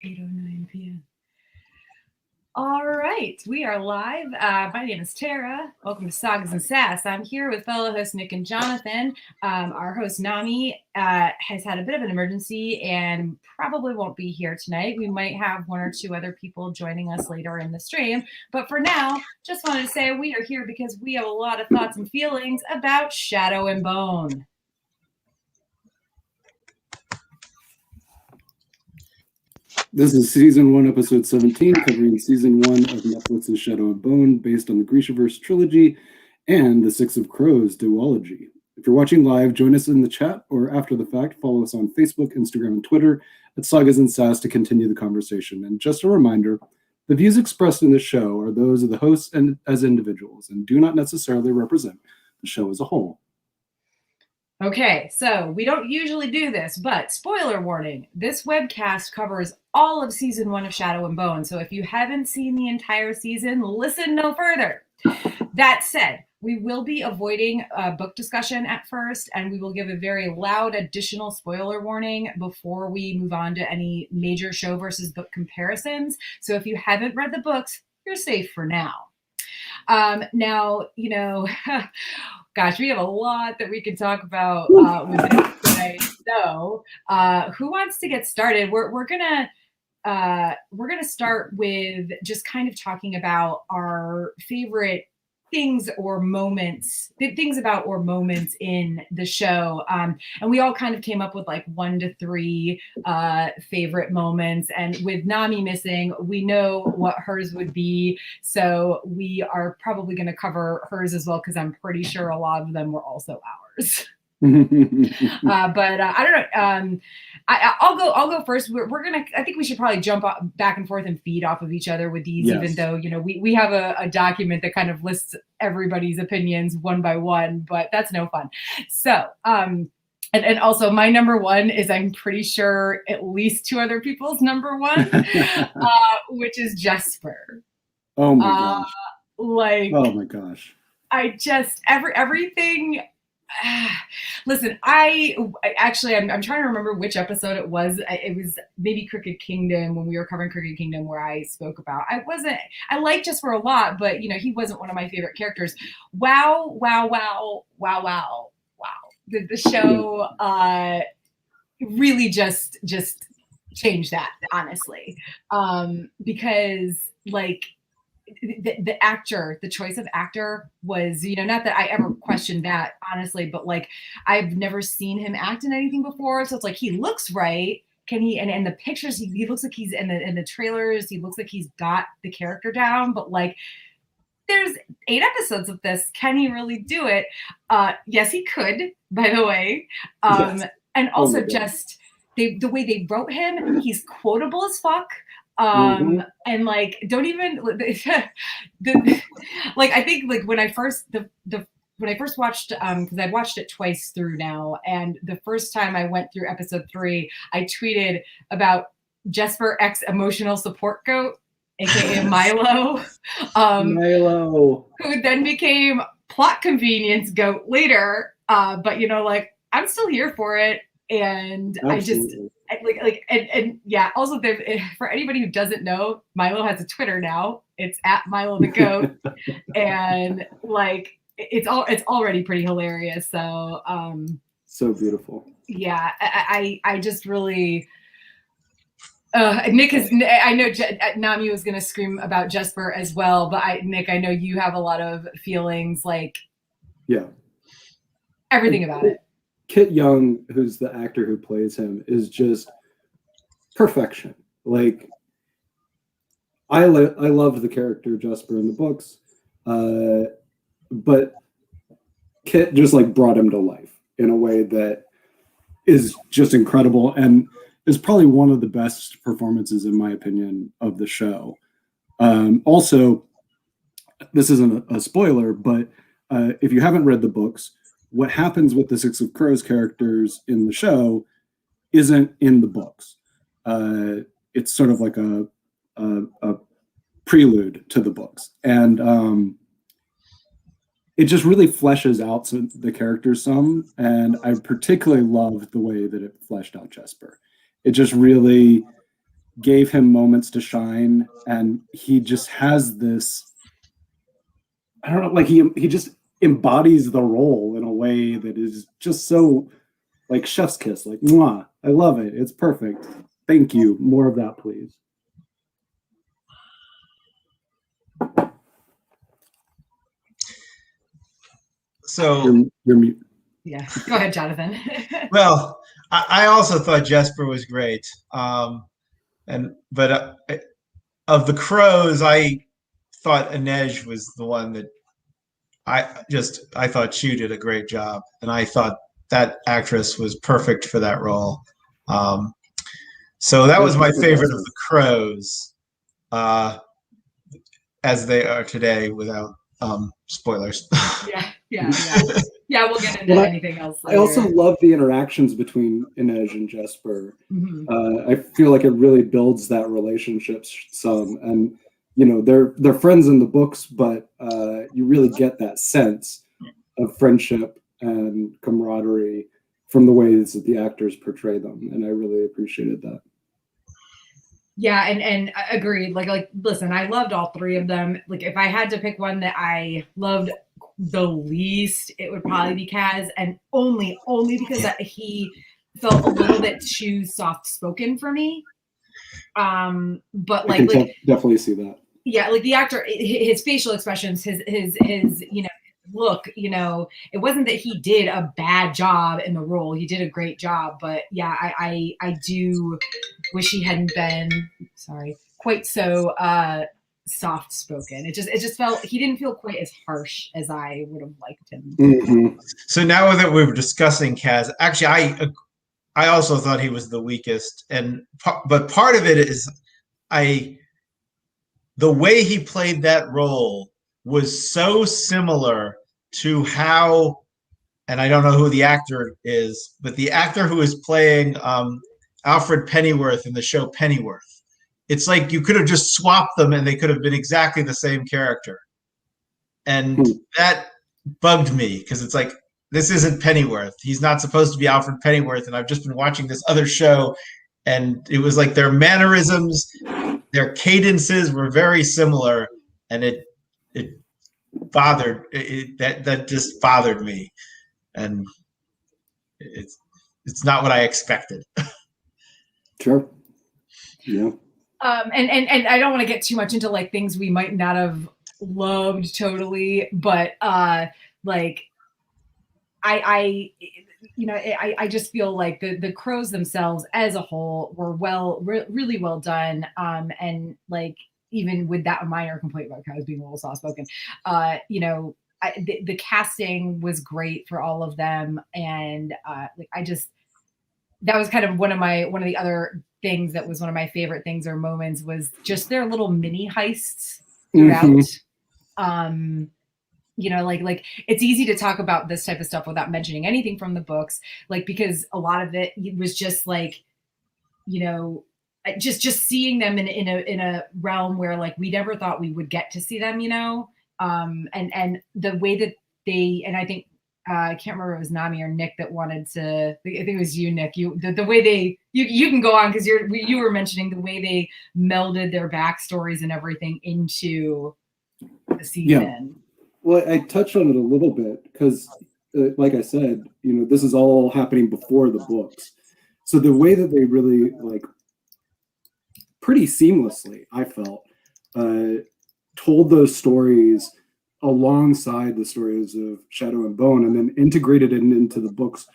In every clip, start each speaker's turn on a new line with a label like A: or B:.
A: 8:09 p.m. All right, we are live. My name is Tara. Welcome to Sagas and Sass. I'm here with fellow hosts Nick and Jonathan. Our host Nami has had a bit of an emergency and probably won't be here tonight. We might have one or two other people joining us later in the stream. But for now, just wanted to say we are here because we have a lot of thoughts and feelings about Shadow and Bone.
B: This is Season 1, Episode 17, covering Season 1 of Netflix's Shadow and Bone, based on the Grishaverse trilogy and the Six of Crows duology. If you're watching live, join us in the chat, or after the fact, follow us on Facebook, Instagram, and Twitter at Sagas and Sass to continue the conversation. And just a reminder, the views expressed in this show are those of the hosts and as individuals, and do not necessarily represent the show as a whole.
A: Okay, so we don't usually do this, but spoiler warning, this webcast covers all of Season 1 of Shadow and Bone, so if you haven't seen the entire season, listen no further. That said, we will be avoiding a book discussion at first, and we will give a very loud additional spoiler warning before we move on to any major show versus book comparisons. So if you haven't read the books, you're safe for now. Now, you know, gosh, we have a lot that we can talk about with this tonight. So, who wants to get started? We're gonna start with just kind of talking about our favorite things or moments in the show, and we all kind of came up with like 1 to 3 favorite moments, and with Nami missing, we know what hers would be, so we are probably going to cover hers as well, because I'm pretty sure a lot of them were also ours. But I don't know. I'll go first. We're gonna. I think we should probably jump back and forth and feed off of each other with these, yes. Even though, you know, we have a document that kind of lists everybody's opinions one by one, but that's no fun. So and also my number one is, I'm pretty sure, at least 2 other people's number one, which is Jesper.
B: Oh my gosh!
A: Oh
B: my gosh!
A: I just everything. Listen, I'm trying to remember which episode it was. It was maybe Crooked Kingdom, when we were covering Crooked Kingdom, where I spoke about I liked Jesper a lot, but you know, he wasn't one of my favorite characters. Wow. The show really just changed that, honestly. Because like the actor, the choice of actor was, you know, not that I ever questioned that, honestly, but like, I've never seen him act in anything before. So it's like, he looks right. Can he, and the pictures, he looks like he's in the trailers, he looks like he's got the character down, but like, there's 8 episodes of this. Can he really do it? Yes, he could, by the way. Yes. And also just the way they wrote him, he's quotable as fuck. And like, don't even like, I think like when I first watched, because I've watched it twice through now, and the first time I went through episode 3, I tweeted about Jesper X emotional support goat, aka Milo,
B: Milo,
A: who then became plot convenience goat later. But you know, like, I'm still here for it, and absolutely. And yeah, also there, for anybody who doesn't know, Milo has a Twitter now. It's at Milo the Goat. And like, it's already pretty hilarious. So
B: so beautiful.
A: Yeah, I just really Nick is, I know Nami was gonna scream about Jesper as well, but Nick, I know you have a lot of feelings, like,
B: yeah,
A: everything about it.
B: Kit Young, who's the actor who plays him, is just perfection. Like, I loved the character Jesper in the books, but Kit just like brought him to life in a way that is just incredible, and is probably one of the best performances, in my opinion, of the show. Also, this isn't a spoiler, but if you haven't read the books, what happens with the Six of Crows characters in the show isn't in the books. It's sort of like a prelude to the books, and it just really fleshes out the characters some. And I particularly loved the way that it fleshed out Jesper. It just really gave him moments to shine, and he just has this, I don't know, like he just embodies the role in a way that is just so like chef's kiss, like mwah. I love it. It's perfect. Thank you. More of that, please.
C: So
B: you're mute.
A: Yeah, go ahead, Jonathan.
C: Well, I also thought Jesper was great. But of the crows, I thought Inej was the one that I thought she did a great job, and I thought that actress was perfect for that role. So that was my favorite of the crows, as they are today, without spoilers.
A: Yeah. We'll get into anything else later.
B: I also love the interactions between Inej and Jesper. I feel like it really builds that relationship some, and you know they're friends in the books, but you really get that sense of friendship and camaraderie from the ways that the actors portray them, and I really appreciated that.
A: Yeah, and agreed. Like, listen, I loved all three of them. Like, if I had to pick one that I loved the least, it would probably be Kaz, and only because he felt a little bit too soft spoken for me. But like
B: definitely see that.
A: Yeah, like the actor, his facial expressions, his look, it wasn't that he did a bad job in the role. He did a great job, but yeah, I do wish he hadn't been quite so soft spoken. It just felt he didn't feel quite as harsh as I would have liked him.
C: So now that we're discussing Kaz, actually I also thought he was the weakest, but part of it is the way he played that role was so similar to how, and I don't know who the actor is, but the actor who is playing Alfred Pennyworth in the show Pennyworth. It's like you could have just swapped them and they could have been exactly the same character. And that bugged me because it's like, this isn't Pennyworth. He's not supposed to be Alfred Pennyworth. And I've just been watching this other show, and it was like their mannerisms, their cadences were very similar, and it bothered that just bothered me, and it's not what I expected.
B: Sure. Yeah.
A: And I don't want to get too much into like things we might not have loved totally, but like I just feel like the crows themselves as a whole were really well done. And like, even with that minor complaint about Kaz being a little soft spoken, the casting was great for all of them. And that was kind of one of the other things that was one of my favorite things or moments was just their little mini heists throughout. Like it's easy to talk about this type of stuff without mentioning anything from the books, like, because a lot of it was just like, just seeing them in a realm where like we never thought we would get to see them, and the way that and I think I can't remember if it was Nami or Nick that wanted to. I think it was you, Nick. The way you can go on because you were mentioning the way they melded their backstories and everything into the season.
B: Yeah. Well, I touched on it a little bit because, like I said, this is all happening before the books. So the way that they really like pretty seamlessly, I felt, told those stories alongside the stories of Shadow and Bone, and then integrated it into the books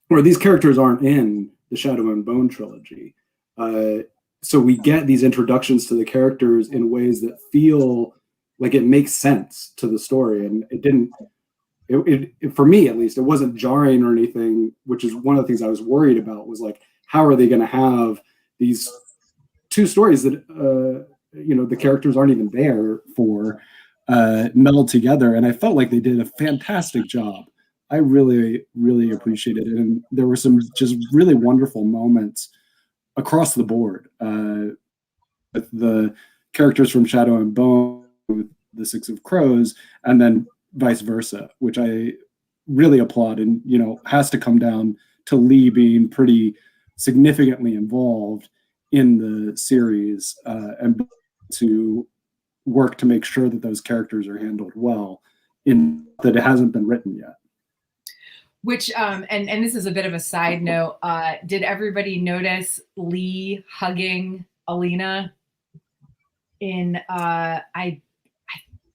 B: where these characters aren't in the Shadow and Bone trilogy. So we get these introductions to the characters in ways that feel like it makes sense to the story. And it didn't, for me at least, it wasn't jarring or anything, which is one of the things I was worried about, was like, how are they going to have these two stories that, the characters aren't even there for, meld together. And I felt like they did a fantastic job. I really, really appreciated it. And there were some just really wonderful moments across the board. With the characters from Shadow and Bone, with the Six of Crows, and then vice versa, which I really applaud, and has to come down to Lee being pretty significantly involved in the series, and to work to make sure that those characters are handled well, in that it hasn't been written yet.
A: Which and this is a bit of a side note. Did everybody notice Lee hugging Alina in I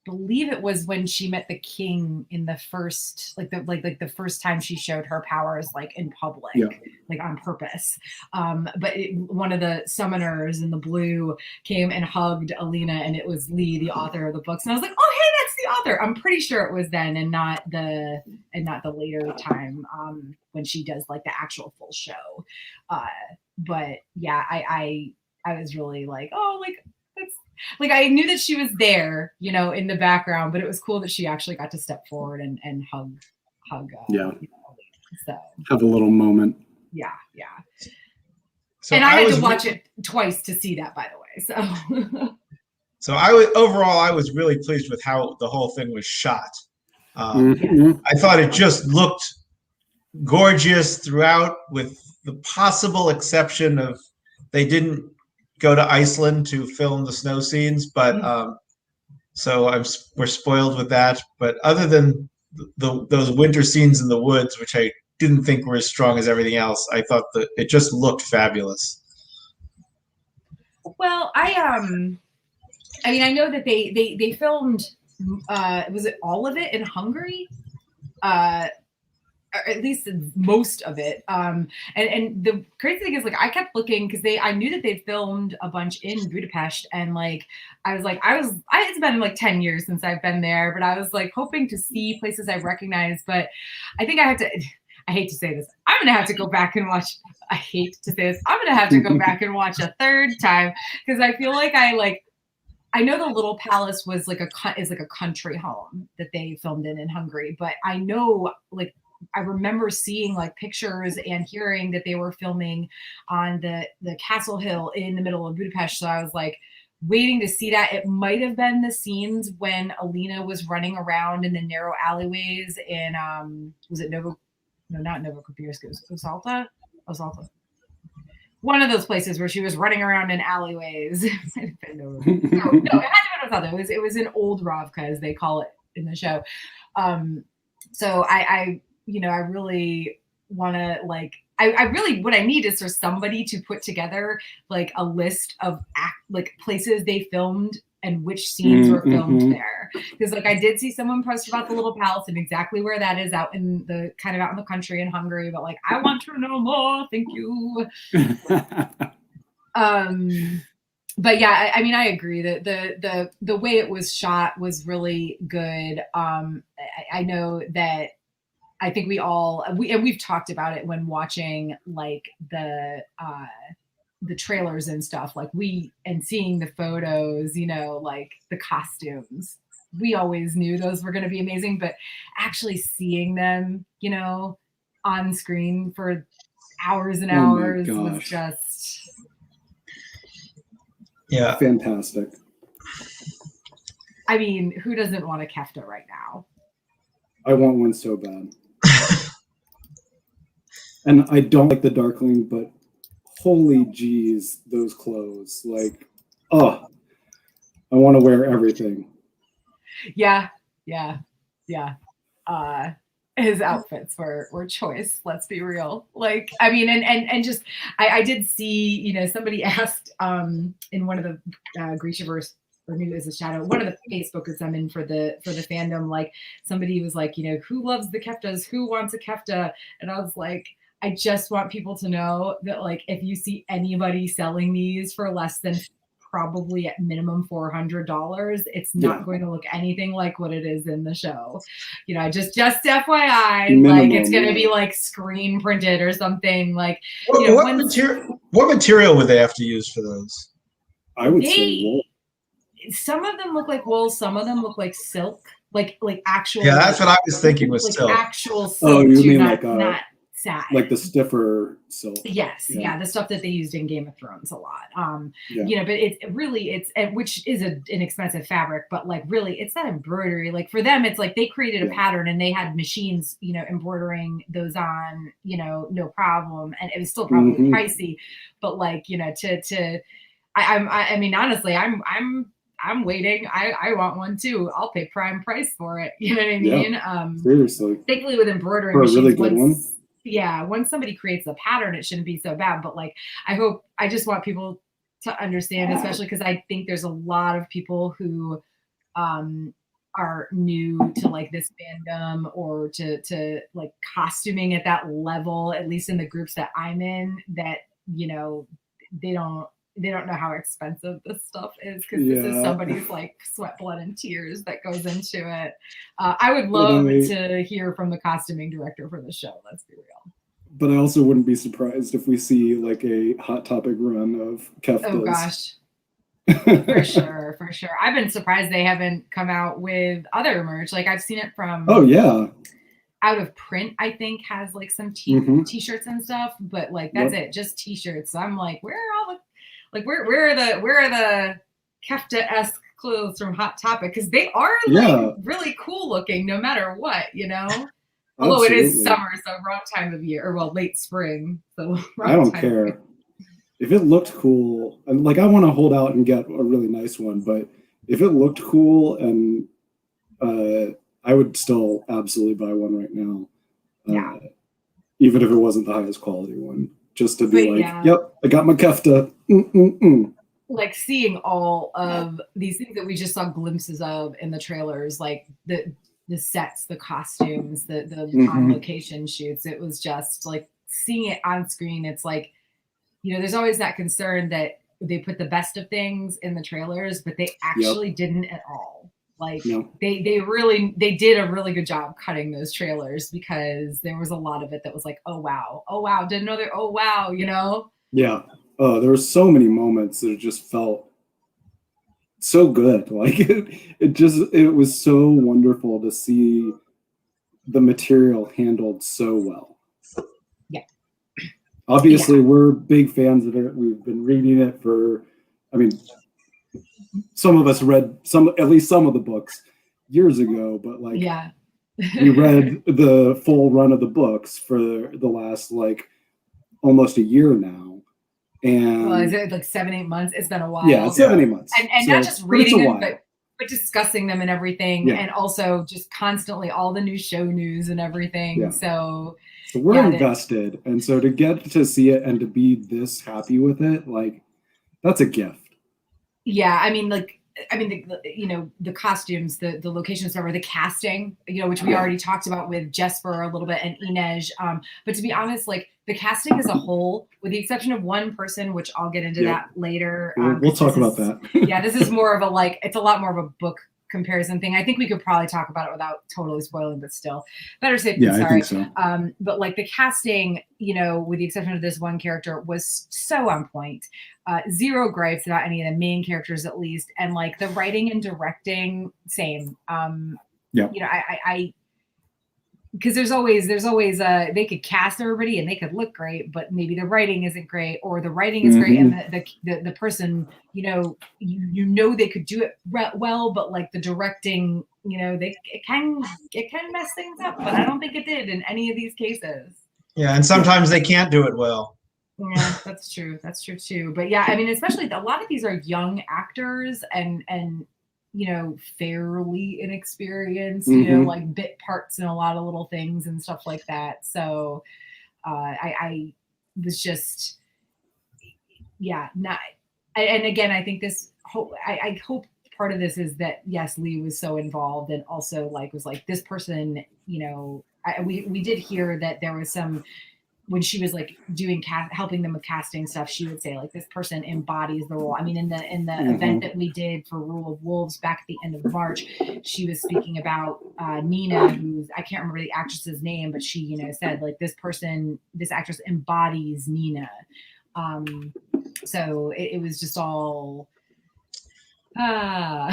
A: believe it was when she met the king in the first the first time she showed her powers like in public, like on purpose. But one of the summoners in the blue came and hugged Alina, and it was Lee, the author of the books. And I was like, oh hey, that's the author. I'm pretty sure it was then, and not the later time when she does like the actual full show. But yeah, I was really like, oh, like that's like, I knew that she was there, you know, in the background, but it was cool that she actually got to step forward and hug. You know, so
B: have a little moment.
A: Yeah.
C: So
A: and I had to watch it twice to see that, by the way.
C: So I was really pleased with how the whole thing was shot. I thought it just looked gorgeous throughout, with the possible exception of they didn't go to Iceland to film the snow scenes, but so we're spoiled with that. But other than those winter scenes in the woods, which I didn't think were as strong as everything else, I thought that it just looked fabulous.
A: Well, I mean, I know that they filmed was it all of it in Hungary? Or at least most of it. And the crazy thing is, like, I kept looking because I knew that they filmed a bunch in Budapest, and like it's been like 10 years since I've been there, but I was like hoping to see places I recognize. But I think I hate to say this, I'm gonna have to go back and watch. I hate to say this, I'm gonna have to go back and watch a third time, because I feel like I know the Little Palace was like a country home that they filmed in Hungary, but I know, like, I remember seeing like pictures and hearing that they were filming on the castle hill in the middle of Budapest. So I was like waiting to see that. It might have been the scenes when Alina was running around in the narrow alleyways in was it not Novokopirsk, it was Osalta. One of those places where she was running around in alleyways. No, it had to be Osalta. It was in Old Ravka, as they call it in the show. So I really want to what I need is for somebody to put together like a list of places they filmed and which scenes were filmed there. Because like I did see someone post about the Little Palace and exactly where that is out in the country in Hungary, but like I want to know more. Thank you. But yeah, I mean, I agree that the way it was shot was really good. I know that I think we've talked about it when watching like the trailers and stuff, like and seeing the photos, you know, like the costumes, we always knew those were going to be amazing, but actually seeing them, you know, on screen for hours and hours was just
B: fantastic.
A: I mean, who doesn't want a kefta right now?
B: I want one so bad. And I don't like the Darkling, but holy geez, those clothes. Like, I want to wear everything.
A: Yeah. His outfits were choice, let's be real. Like, I mean, and just, I did see, you know, somebody asked in one of the Grishaverse, or maybe it was a shadow, one of the Facebook groups I'm in for the fandom, like somebody was like, you know, who loves the keftas? Who wants a kefta? And I was like, I just want people to know that, like, if you see anybody selling these for less than probably at minimum $400, it's not going to look anything like what it is in the show. You know, just FYI, minimum, like it's going to be like screen printed or something. Like, you know,
C: what material would they have to use for those?
B: I would say wool.
A: Some of them look like wool. Some of them look like silk, like actual.
C: Yeah, that's what I was thinking was
A: like
C: silk.
A: actual silk.
B: Oh, you mean
A: not sad.
B: Like the stiffer silk.
A: Yes, yeah, the stuff that they used in Game of Thrones a lot. You know, but it's which is an expensive fabric, but like really, it's that embroidery. Like for them, it's like they created a pattern and they had machines, you know, embroidering those on, you know, no problem, and it was still probably pricey, but like, you know, I mean, honestly, I'm waiting. I want one too. I'll pay prime price for it. You know what I mean?
B: Seriously.
A: Thankfully, with embroidery
B: for a
A: machines,
B: really good one.
A: Yeah, once somebody creates a pattern, it shouldn't be so bad. But like, I just want people to understand, especially because I think there's a lot of people who are new to like this fandom or to like costuming at that level, at least in the groups that I'm in, that, you know, they don't know how expensive this stuff is, because this is somebody's like sweat, blood, and tears that goes into it. I would love to hear from the costuming director for the show. Let's be real.
B: But I also wouldn't be surprised if we see like a Hot Topic run of Keftas.
A: Oh gosh. For sure. I've been surprised they haven't come out with other merch. Like I've seen it from Out of Print, I think, has like some t-shirts and stuff, but like that's it, just t-shirts. So I'm like, where are all the where are the Kefta-esque clothes from Hot Topic? Because they are like really cool looking no matter what, you know. Although it is summer, so wrong time of year, or well, late spring. So
B: I don't care if it looked cool. Like I want to hold out and get a really nice one, but if it looked cool, and I would still absolutely buy one right now. Even if it wasn't the highest quality one. Just to be yep, I got my Kefta.
A: Like seeing all of these things that we just saw glimpses of in the trailers, like the sets, the costumes, the on location shoots. It was just like seeing it on screen. It's like, you know, there's always that concern that they put the best of things in the trailers, but they actually didn't at all. Like they did a really good job cutting those trailers, because there was a lot of it that was like, oh wow, didn't know there, oh wow, you know?
B: Yeah. Oh, there were so many moments that it just felt so good. Like it was so wonderful to see the material handled so well.
A: Yeah.
B: Obviously, we're big fans of it. We've been reading it some of us read at least some of the books years ago, but like we read the full run of the books for the last like almost a year now. And
A: well, is it like 7-8 months? It's been a while.
B: Yeah, 7-8 months.
A: And not just reading them, but discussing them and everything, and also just constantly all the new show news and everything.
B: Yeah.
A: So
B: we're invested, and so to get to see it and to be this happy with it, like that's a gift. Yeah,
A: I mean, you know, the costumes, the locations, or the casting, you know, which we already talked about with Jesper a little bit and Inej. But to be honest, like the casting as a whole, with the exception of one person, which I'll get into that later.
B: We'll talk about that.
A: This is more of a it's a lot more of a book comparison thing. I think we could probably talk about it without totally spoiling, but still better safe than sorry.
B: I think so.
A: But like the casting, you know, with the exception of this one character, was so on point. Zero gripes about any of the main characters, at least, and like the writing and directing, same. You know, I because there's always they could cast everybody and they could look great, but maybe the writing isn't great, or the writing is great and the person, you know they could do it well, but like the directing, you know, it can mess things up, but I don't think it did in any of these cases.
C: Yeah, and sometimes they can't do it well.
A: Yeah, that's true too. But yeah, I mean, especially a lot of these are young actors and you know, fairly inexperienced, you know, like bit parts in a lot of little things and stuff like that. So I was just, not, and again, I think I hope part of this is that, yes, Lee was so involved, and also like was like this person, you know, we did hear that there was some, when she was like doing helping them with casting stuff, she would say like this person embodies the role. I mean, in the event that we did for Rule of Wolves back at the end of March, she was speaking about Nina, who's, I can't remember the actress's name, but she, you know, said like this actress embodies Nina. So it was just all
B: Yeah.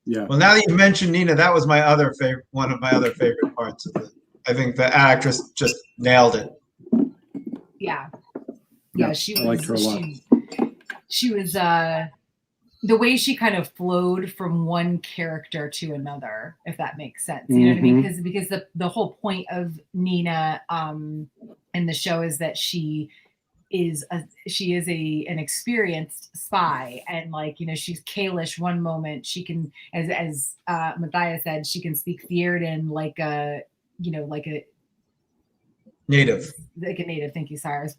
C: Well, now that you've mentioned Nina, that was my other favorite, one of my other favorite parts of it. I think the actress just nailed it.
A: Yeah.
B: Yeah,
A: She
B: I liked her a lot.
A: She was the way she kind of flowed from one character to another, if that makes sense. You know what I mean? Because the whole point of Nina in the show is that she is an experienced spy, and like, you know, she's Kalish one moment, she can, as Matthias said, she can speak Theardan like a, you know, like a
C: Native.
A: Thank you, Cyrus.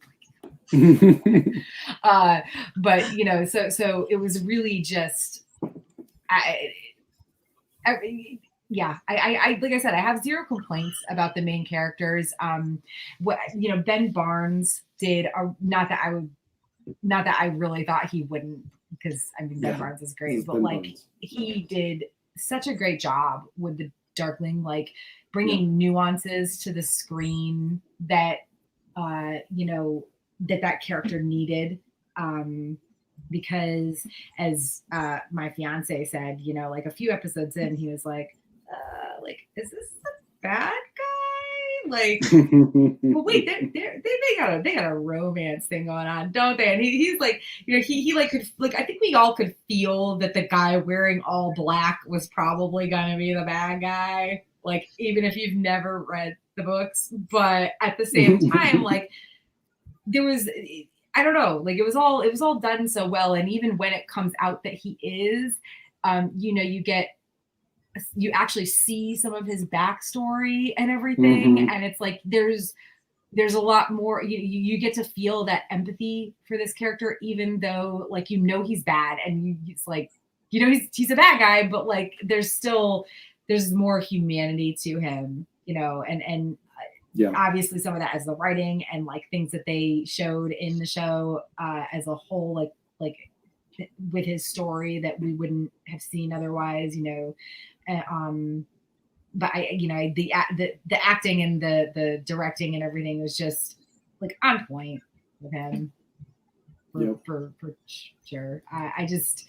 A: But you know, so it was really just I like I said, I have zero complaints about the main characters. What, you know, Ben Barnes did not that I really thought he wouldn't, because I mean Ben Barnes is great, but like he did such a great job with the Darkling, like bringing nuances to the screen that you know, that character needed, because as my fiance said, you know, like a few episodes in, he was like, is this a bad guy? Like, but wait, they got a romance thing going on, don't they? And he's like, you know, he like could, like, I think we all could feel that the guy wearing all black was probably gonna be the bad guy, like, even if you've never read the books. But at the same time, like, there was, I don't know, like it was all done so well. And even when it comes out that he is, you know, you actually see some of his backstory and everything, and it's like there's a lot more. You get to feel that empathy for this character, even though, like, you know, he's bad, and it's like, you know, he's a bad guy, but like there's more humanity to him, you know, and obviously some of that is the writing and like things that they showed in the show as a whole, like with his story that we wouldn't have seen otherwise, you know. But you know, the acting and the directing and everything was just like on point with him for sure. I just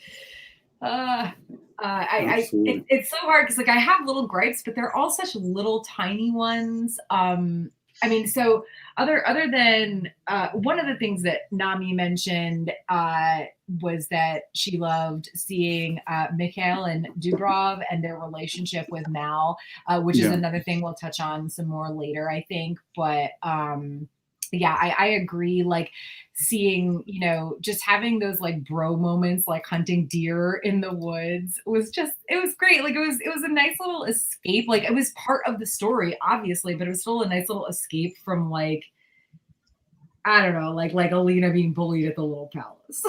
A: it's so hard because like I have little gripes, but they're all such little tiny ones. I mean, so other than one of the things that Nami mentioned was that she loved seeing Mikhail and Dubrov and their relationship with Mal, which is another thing we'll touch on some more later, I think. But yeah, I agree. Like seeing, you know, just having those like bro moments, like hunting deer in the woods was great. Like it was a nice little escape. Like it was part of the story, obviously, but it was still a nice little escape from like, I don't know, like Alina being bullied at the little palace.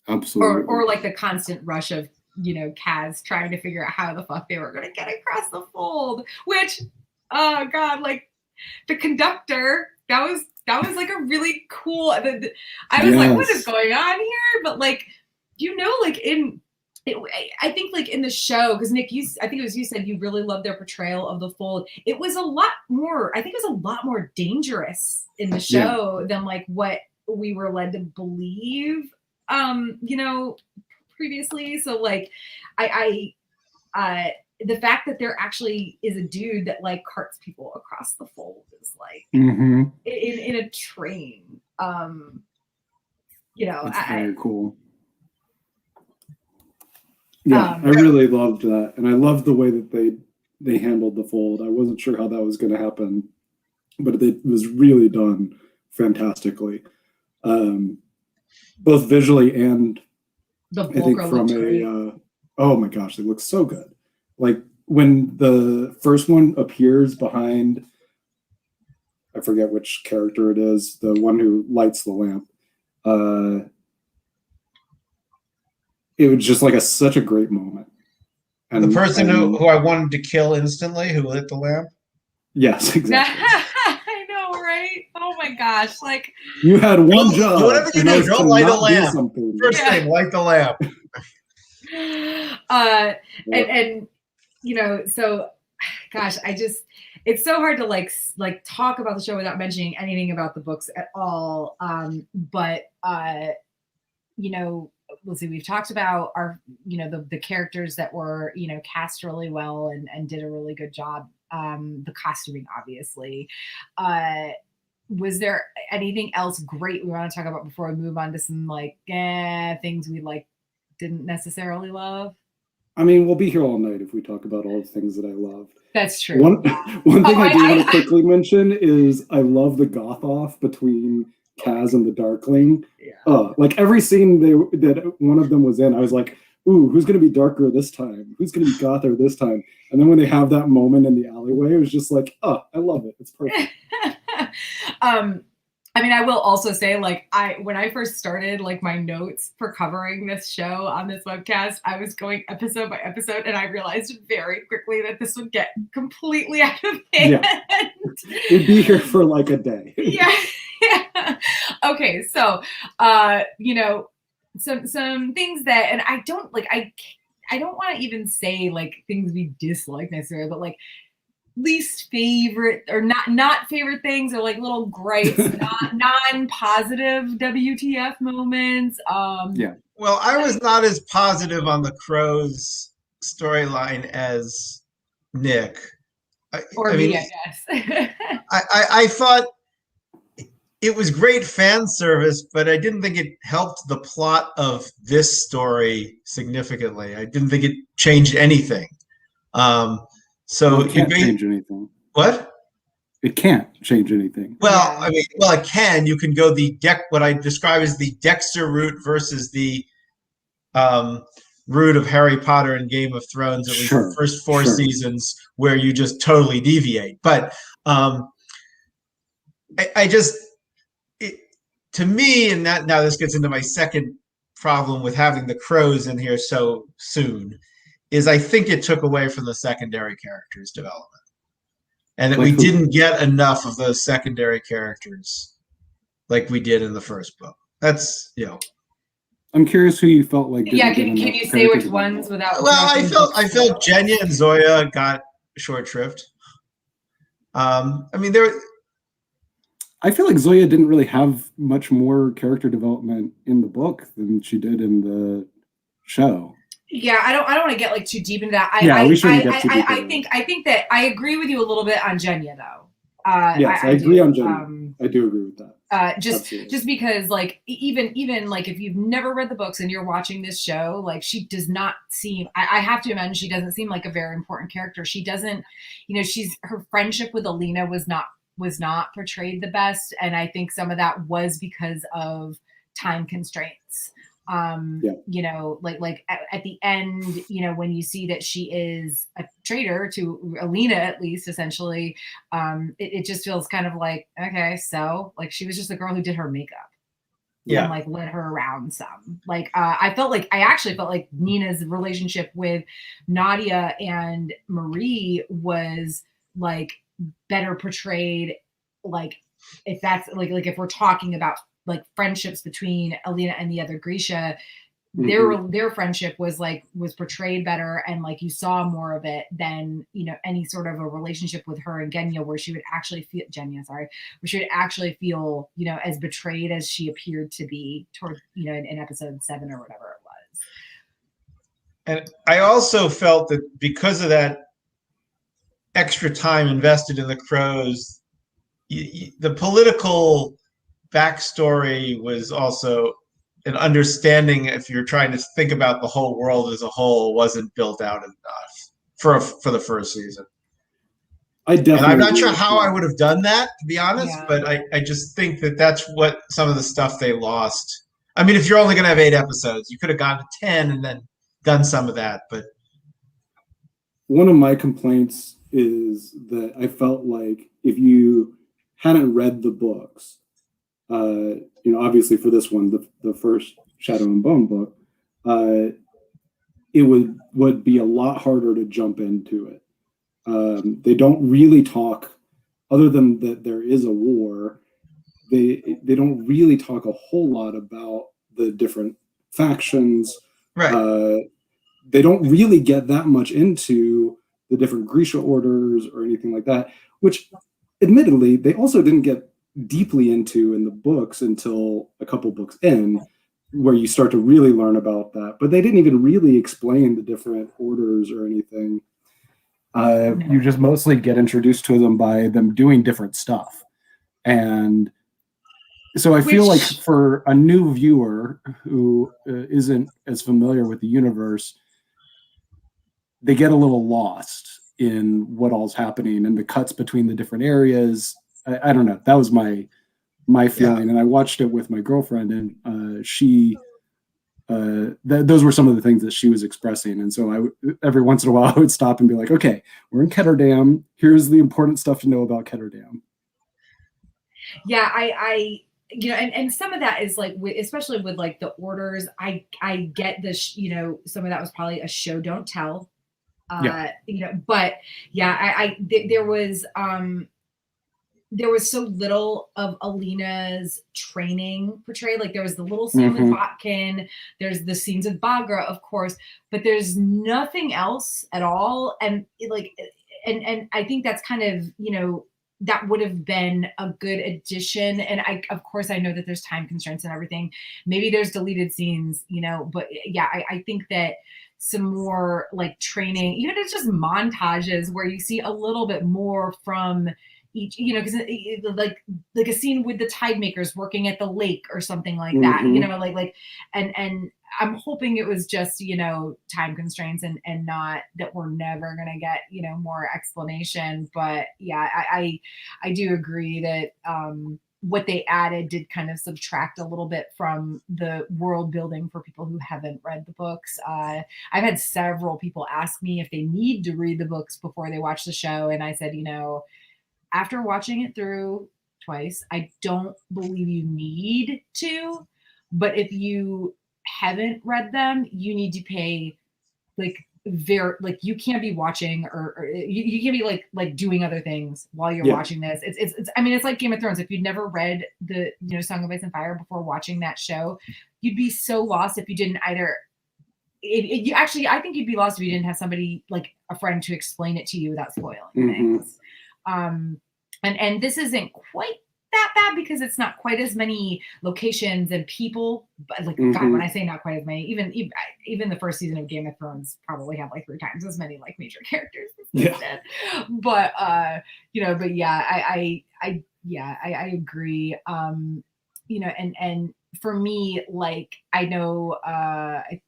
B: Absolutely.
A: Or like the constant rush of, you know, Kaz trying to figure out how the fuck they were going to get across the fold, which, oh God, like the conductor, that was like a really cool, I was like, what is going on here? But like, you know, like I think like in the show, because Nick, I think it was you said you really loved their portrayal of the fold. It was a lot more dangerous in the show than like what we were led to believe, you know, previously. So like I the fact that there actually is a dude that like carts people across the fold is like in a train. You know,
B: it's very cool. Yeah, I really loved that, and I loved the way that they handled the fold. I wasn't sure how that was going to happen, but it was really done fantastically, both visually and
A: the
B: I think from a oh my gosh, they look so good. Like when the first one appears behind, I forget which character it is, the one who lights the lamp. It was just like such a great moment.
C: And the person who I wanted to kill instantly, who lit the lamp?
B: Yes, exactly.
A: I know, right? Oh my gosh. Like
B: you had one job.
C: Do whatever you do, don't light a lamp. First thing, light the lamp.
A: And you know, so gosh, it's so hard to like talk about the show without mentioning anything about the books at all. But you know, let's see, we've talked about our, the characters that were, cast really well and did a really good job. The costuming, obviously. Was there anything else great we want to talk about before we move on to some things we didn't necessarily love?
B: I mean, we'll be here all night if we talk about all the things that I loved.
A: That's true.
B: One thing I do want to quickly mention is I love the goth off between Kaz and the Darkling.
A: Yeah.
B: Every scene that one of them was in, I was like, ooh, who's going to be darker this time? Who's going to be gother this time? And then when they have that moment in the alleyway, it was just like, oh, I love it. It's perfect.
A: I mean, I will also say, when I first started, my notes for covering this show on this webcast, I was going episode by episode, and I realized very quickly that this would get completely out of hand.
B: Yeah. We'd be here for a day.
A: Yeah. Okay, so, some things that, and I don't I don't want to even say things we dislike necessarily, but least favorite or not favorite things, or little gripes, non-positive WTF moments.
B: Yeah.
C: Well, I was not as positive on the Crows storyline as Nick. I
A: guess.
C: I thought it was great fan service, but I didn't think it helped the plot of this story significantly. I didn't think it changed anything. So
B: it can't change anything.
C: What?
B: It can't change anything.
C: Well, I mean, it can. You can go what I describe as the Dexter route versus the route of Harry Potter and Game of Thrones, at least the first 4 seasons, where you just totally deviate. But to me, and now this gets into my second problem with having the Crows in here so soon, is I think it took away from the secondary characters' development. And that we didn't get enough of those secondary characters like we did in the first book. That's,
B: I'm curious who you felt like.
A: Yeah, can you say which ones without?
C: Well, I felt Jenya and Zoya got short shrift. I mean,
B: I feel like Zoya didn't really have much more character development in the book than she did in the show.
A: Yeah, I don't want to get too deep into that.
B: We shouldn't get too deep into
A: I think that I agree with you a little bit on Jenya though.
B: Yes, I agree on Jenya. I do agree with that.
A: Just because even if you've never read the books and you're watching this show, she does not seem, I have to imagine she doesn't seem like a very important character. She doesn't, her friendship with Alina was not portrayed the best, and I think some of that was because of time constraints. At the end, when you see that she is a traitor to Alina, at least essentially, it just feels kind of okay, so she was just the girl who did her makeup.
C: Yeah.
A: And led her around some. I actually felt like Nina's relationship with Nadia and Marie was better portrayed, if that's if we're talking about friendships between Alina and the other Grisha, their friendship was portrayed better, and you saw more of it than any sort of a relationship with her and Genya, where she would actually feel as betrayed as she appeared to be toward in episode 7 or whatever it was.
C: And I also felt that because of that extra time invested in the Crows, the political backstory was also an understanding, if you're trying to think about the whole world as a whole, wasn't built out enough for the first season. And I'm not sure how I would have done that, to be honest, but I just think that that's what some of the stuff they lost. I mean, if you're only going to have 8 episodes, you could have gone to 10 and then done some of that. But
B: one of my complaints is that I felt like if you hadn't read the books, obviously for this one, the first Shadow and Bone book, it would be a lot harder to jump into it. They don't really talk, other than that there is a war. They don't really talk a whole lot about the different factions.
C: Right.
B: They don't really get that much into the different Grisha orders or anything like that, which admittedly they also didn't get deeply into in the books until a couple books in. where you start to really learn about that. But they didn't even really explain the different orders or anything. You just mostly get introduced to them by them doing different stuff. And so I feel like for a new viewer who isn't as familiar with the universe, they get a little lost in what all's happening and the cuts between the different areas. I don't know. That was my feeling. And I watched it with my girlfriend, and she those were some of the things that she was expressing. And so every once in a while I would stop and be like, okay, we're in Ketterdam. Here's the important stuff to know about Ketterdam.
A: Yeah, I and some of that is like, especially with like the orders, I get this, some of that was probably a show don't tell, but yeah, there was so little of Alina's training portrayed. Like there was the little scene with Botkin, there's the scenes with Bagra, of course, but there's nothing else at all. And and I think that's kind of, that would have been a good addition. And of course, I know that there's time constraints and everything. Maybe there's deleted scenes, but yeah, I think that some more like training, even if it's just montages where you see a little bit more from each, because like a scene with the tide makers working at the lake or something like that, and I'm hoping it was just, time constraints and not that we're never going to get, more explanation. But yeah, I do agree that what they added did kind of subtract a little bit from the world building for people who haven't read the books. I've had several people ask me if they need to read the books before they watch the show. And I said, after watching it through twice, I don't believe you need to, but if you haven't read them, you need to pay you can't be watching or you can't be like doing other things while you're watching this. It's like Game of Thrones. If you'd never read the Song of Ice and Fire before watching that show, you'd be so lost if you didn't either. I think you'd be lost if you didn't have somebody like a friend to explain it to you without spoiling things. And this isn't quite that bad because it's not quite as many locations and people, but like God, when I say not quite as many, even the first season of Game of Thrones probably had like 3 times as many like major characters as did. But but yeah, I agree. And for me, like I know I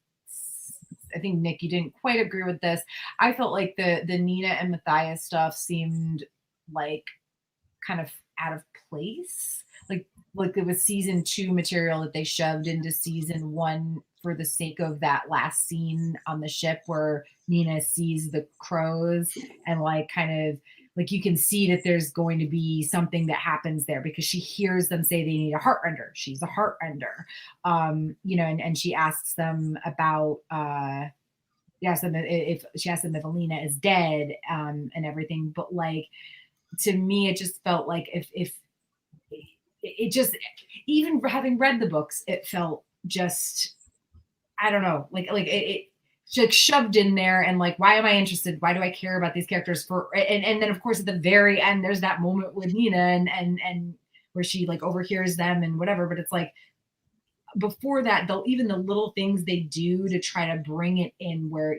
A: think Nick, you didn't quite agree with this. I felt like the Nina and Matthias stuff seemed like kind of out of place, like it was season 2 material that they shoved into season 1 for the sake of that last scene on the ship where Nina sees the crows and like kind of like you can see that there's going to be something that happens there because she hears them say they need a heartrender. She's a heartrender, and she asks them about if Alina is dead and everything, but like to me it just felt like if it just, even having read the books, it felt just, I don't know, like it like shoved in there and like, why am I interested? Why do I care about these characters and then of course at the very end, there's that moment with Nina and where she like overhears them and whatever, but it's like, before that, even the little things they do to try to bring it in where,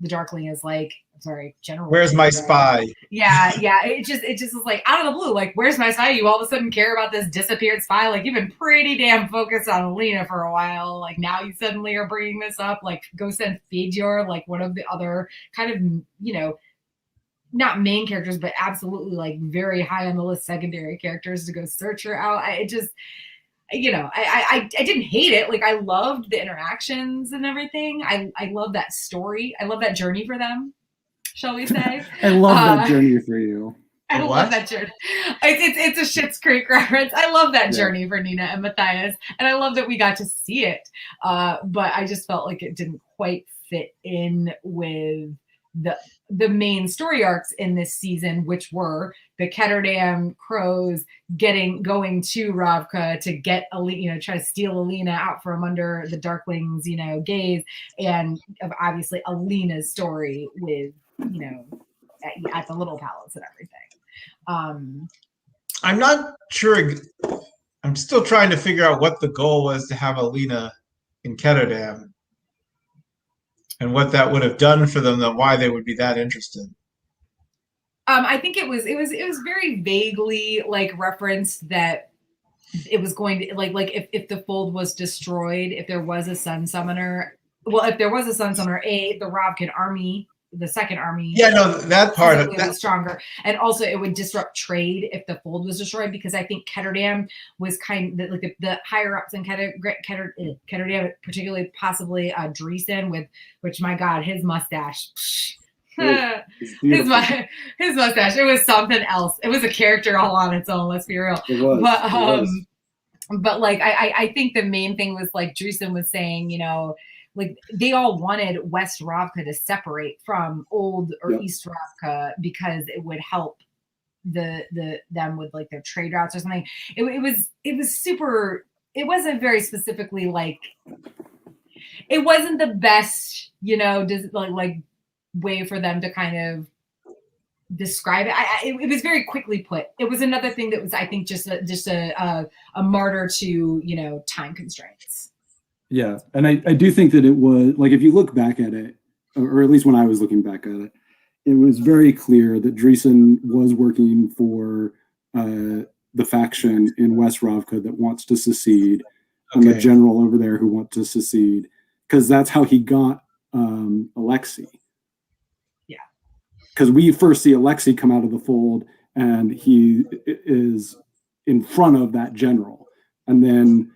A: the Darkling is like, sorry, General.
C: Where's my spy?
A: Yeah. It just is like out of the blue. Like, where's my spy? You all of a sudden care about this disappeared spy. Like, you've been pretty damn focused on Alina for a while. Like, now you suddenly are bringing this up. Like, go send Fedor, like one of the other kind of, not main characters, but absolutely like very high on the list secondary characters to go search her out. I didn't hate it. Like I loved the interactions and everything. I love that story. I love that journey for them, shall we say?
B: I love that journey for you.
A: I love that journey. It's a Schitt's Creek reference. I love that journey for Nina and Matthias, and I love that we got to see it. But I just felt like it didn't quite fit in with the main story arcs in this season, which were the Ketterdam crows going to Ravka to get Alina, try to steal Alina out from under the Darkling's, gaze, and obviously Alina's story with, at the Little Palace and everything.
C: I'm not sure. I'm still trying to figure out what the goal was to have Alina in Ketterdam, and what that would have done for them, and why they would be that interested.
A: I think it was very vaguely like referenced that it was going to like if the fold was destroyed, if there was a sun summoner, if there was a sun summoner, the Ravkan army, the second army,
C: yeah, no, that part of
A: would
C: that
A: be stronger, and also it would disrupt trade if the fold was destroyed, because I think Ketterdam was kind of like the higher ups in Ketterdam, particularly possibly Dreesen, with which, my God, his mustache. his mustache, it was something else. It was a character all on its own, let's be real.
B: It was.
A: But like I think the main thing was, like Dreesen was saying, like they all wanted West Ravka to separate from Old or East Ravka because it would help them with like their trade routes or something. It was super. It wasn't very specifically like. It wasn't the best, like way for them to kind of describe it. It was very quickly put. It was another thing that was, I think, just a martyr to time constraints.
B: Yeah, and I do think that it was, like, if you look back at it, or at least when I was looking back at it, it was very clear that Dreesen was working for the faction in West Ravka that wants to secede, and the general over there who wants to secede, because that's how he got Alexei.
A: Yeah.
B: Because we first see Alexei come out of the fold, and he is in front of that general, and then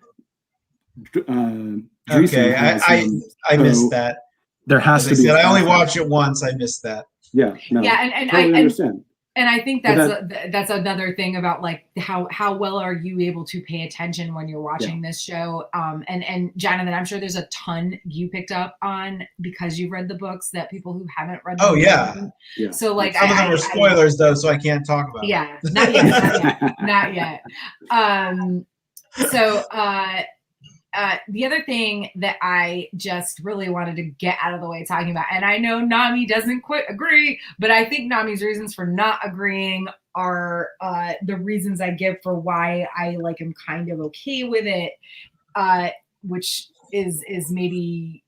C: I missed that.
B: There has to be.
C: I only watched it once. I missed that.
B: Yeah, no,
A: yeah, and
B: totally
A: I
B: understand.
A: And I think that's another thing about like how well are you able to pay attention when you're watching this show. And Jonathan, I'm sure there's a ton you picked up on because you've read the books that people who haven't read them.
C: Oh yeah.
A: So like
C: some of them are spoilers though, so I can't talk about.
A: Yeah, not yet, not yet. The other thing that I just really wanted to get out of the way talking about, and I know Nami doesn't quite agree, but I think Nami's reasons for not agreeing are the reasons I give for why I like am kind of okay with it, which is maybe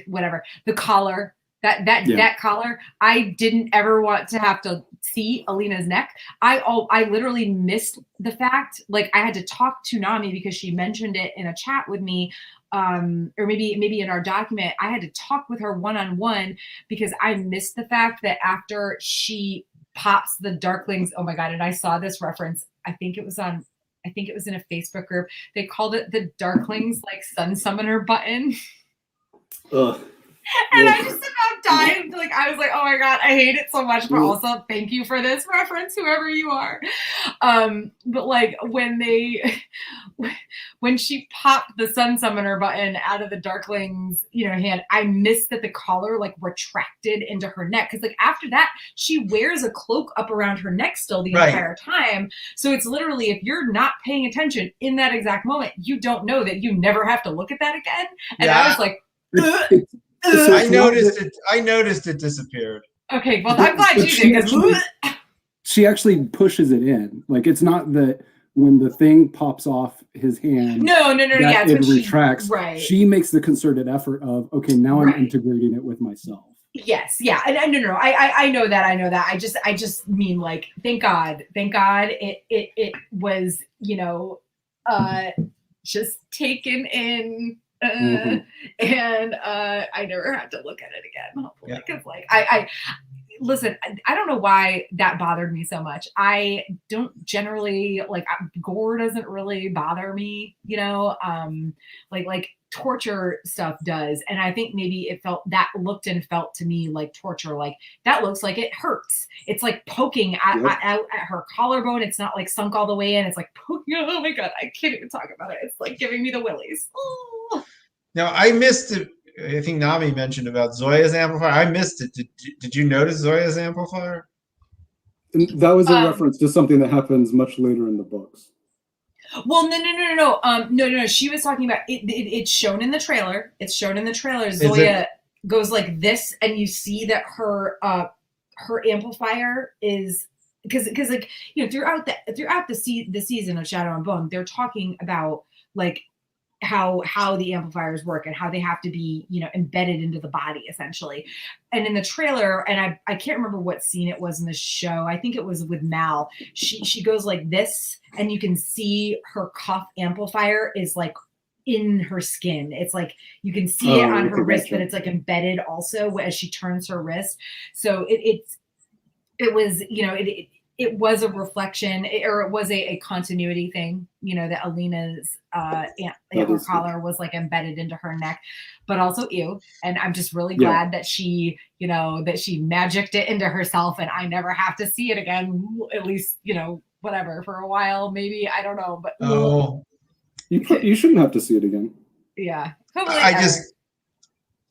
A: whatever. The collar. That collar, I didn't ever want to have to see Alina's neck. I literally missed the fact, like I had to talk to Nami because she mentioned it in a chat with me, or maybe in our document. I had to talk with her one-on-one because I missed the fact that after she pops the Darklings, oh my God, and I saw this reference, I think it was in a Facebook group. They called it the Darklings like Sun Summoner button.
B: Ugh.
A: And I just about died. Like I was like, oh my God, I hate it so much. But also, thank you for this reference, whoever you are. But like when she popped the Sun Summoner button out of the Darkling's hand, I missed that the collar like retracted into her neck, because like after that she wears a cloak up around her neck still the entire time. So it's literally, if you're not paying attention in that exact moment, you don't know that you never have to look at that again. And I was like.
C: So I noticed it disappeared.
A: Okay, well, I'm glad you did.
B: She actually pushes it in. Like, it's not that when the thing pops off his hand.
A: No. Yeah,
B: it retracts.
A: Right.
B: She makes the concerted effort of, okay, now I'm integrating it with myself.
A: Yes, yeah, and no. I know that. I just mean like, thank God, it was just taken in. And I never had to look at it again, hopefully, because like I listen, I don't know why that bothered me so much. I don't generally like gore doesn't really bother me, like torture stuff does. And I think maybe it looked and felt to me like torture. Like that looks like it hurts. It's like poking at her collarbone. It's not like sunk all the way in. It's like poking. Oh my God, I can't even talk about it. It's like giving me the willies. Oh.
C: Now I missed it. I think Nami mentioned about Zoya's amplifier. I missed it. Did you notice Zoya's amplifier?
B: That was a reference to something that happens much later in the books.
A: Well, no. She was talking about it. It's shown in the trailer. Zoya goes like this, and you see that her amplifier is because like throughout the season of Shadow and Bone, they're talking about like how the amplifiers work and how they have to be, you know, embedded into the body essentially. And in the trailer, and I can't remember what scene it was in the show. I think it was with Mal. She goes like this, and you can see her cuff amplifier is like in her skin. It's like you can see it on her wrist, but it's like embedded also as she turns her wrist. So it was, you know, it was a reflection, or it was a continuity thing, you know, that Alina's antler collar was like embedded into her neck, but also ew. And I'm just really glad that she, you know, that she magicked it into herself, and I never have to see it again, at least, you know, whatever, for a while, maybe, I don't know, but
B: you shouldn't have to see it again.
A: Yeah. Hopefully,
C: I just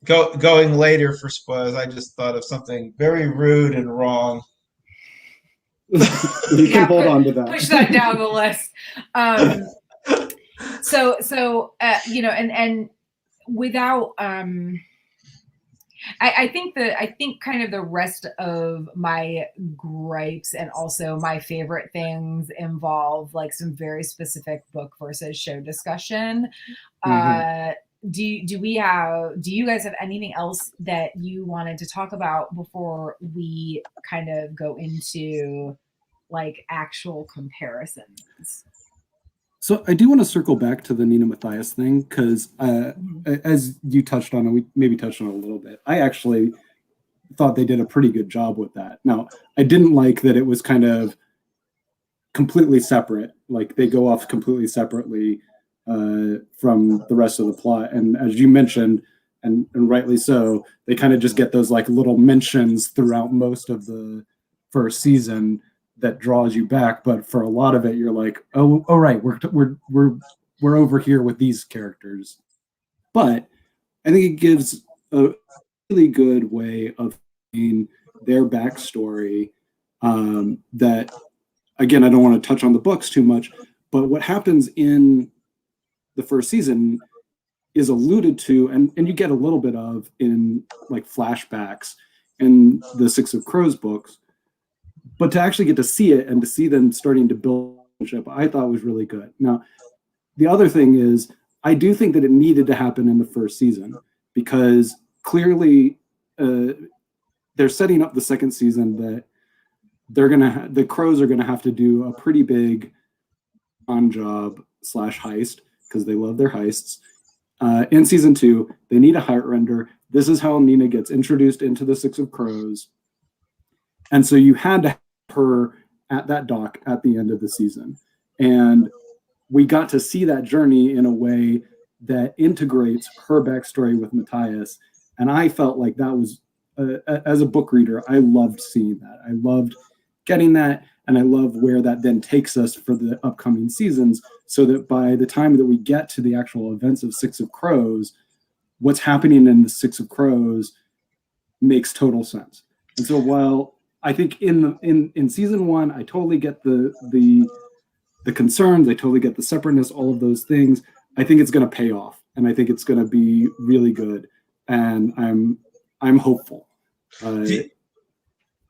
C: going later for spoilers, I just thought of something very rude and wrong.
B: You can hold on to that.
A: Push that down the list. So you know, and without I think kind of the rest of my gripes and also my favorite things involve like some very specific book versus show discussion. Do you guys have anything else that you wanted to talk about before we kind of go into like actual comparisons?
B: So I do want to circle back to the Nina Matthias thing, because as you touched on, and we maybe touched on it a little bit, I actually thought they did a pretty good job with that. Now, I didn't like that it was kind of completely separate, like they go off completely separately from the rest of the plot. And as you mentioned, and rightly so, they kind of just get those like little mentions throughout most of the first season that draws you back. But for a lot of it, you're like, oh right, we're over here with these characters. But I think it gives a really good way of seeing their backstory. That, again, I don't want to touch on the books too much, but what happens in the first season is alluded to, and you get a little bit of in like flashbacks in the Six of Crows books, but to actually get to see it and to see them starting to build a relationship, I thought was really good. Now, the other thing is, I do think that it needed to happen in the first season, because clearly they're setting up the second season that the Crows are gonna have to do a pretty big on job / heist, because they love their heists. In season 2, they need a heart render. This is how Nina gets introduced into the Six of Crows. And so you had to have her at that dock at the end of the season. And we got to see that journey in a way that integrates her backstory with Matthias. And I felt like that was, as a book reader, I loved seeing that. I loved getting that. And I love where that then takes us for the upcoming seasons, so that by the time that we get to the actual events of Six of Crows, what's happening in the Six of Crows makes total sense. And so while I think in season 1, I totally get the concerns, I totally get the separateness, all of those things, I think it's going to pay off, and I think it's going to be really good, and I'm hopeful.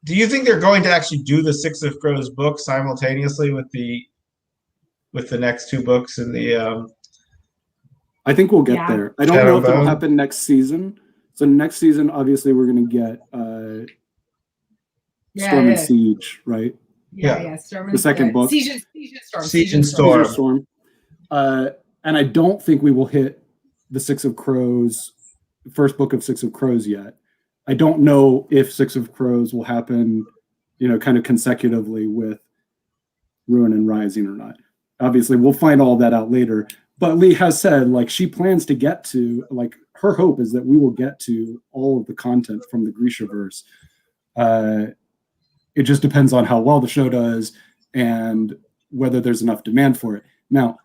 C: Do you think they're going to actually do the Six of Crows book simultaneously with the next 2 books in the?
B: I think we'll get there. I don't know if it'll happen next season. So next season, obviously, we're going to get Storm and Siege, right?
A: Yeah. Storm
B: the second book.
A: Siege
C: and Storm.
B: Storm. And I don't think we will hit the Six of Crows, first book of Six of Crows yet. I don't know if Six of Crows will happen, kind of consecutively with Ruin and Rising or not. Obviously, we'll find all that out later. But Lee has said, like, she plans to get to, like, her hope is that we will get to all of the content from the Grishaverse. It just depends on how well the show does and whether there's enough demand for it. Now,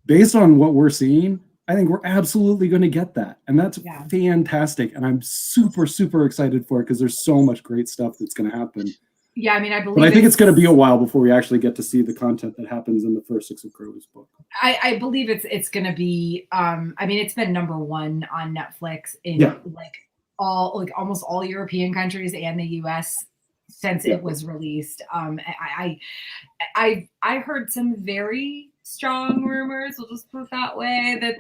B: based on what we're seeing, I think we're absolutely going to get that. And that's fantastic. And I'm super, super excited for it, because there's so much great stuff that's going to happen.
A: Yeah, I mean, I believe.
B: But I think it's going to be a while before we actually get to see the content that happens in the first Six of Crows book.
A: I believe it's going to be. I mean, it's been number 1 on Netflix in almost all European countries and the U.S. since it was released. I heard some very strong rumors, we'll just put it that way, that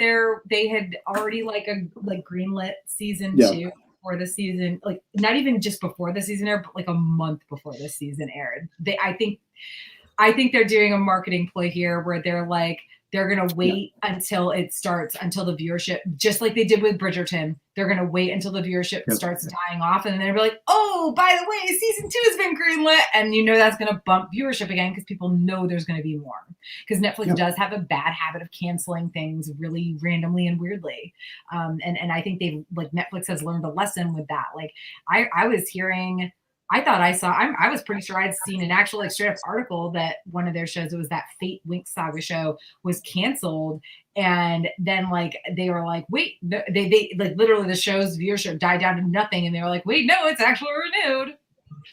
A: they had already greenlit season 2 before the season, like not even just before the season aired, but like a month before the season aired. I think they're doing a marketing ploy here where they're like, they're going to wait until it starts, until the viewership, just like they did with Bridgerton. They're going to wait until the viewership starts dying off. And then they'll be like, oh, by the way, season 2 has been greenlit. And that's going to bump viewership again because people know there's going to be more. Because Netflix does have a bad habit of canceling things really randomly and weirdly. And I think Netflix has learned a lesson with that. Like I was hearing, I was pretty sure I'd seen an actual straight up article that one of their shows, it was that Fate Winx Saga show, was canceled. And then they were like, wait, no, they literally the show's viewership died down to nothing. And they were like, wait, no, it's actually renewed.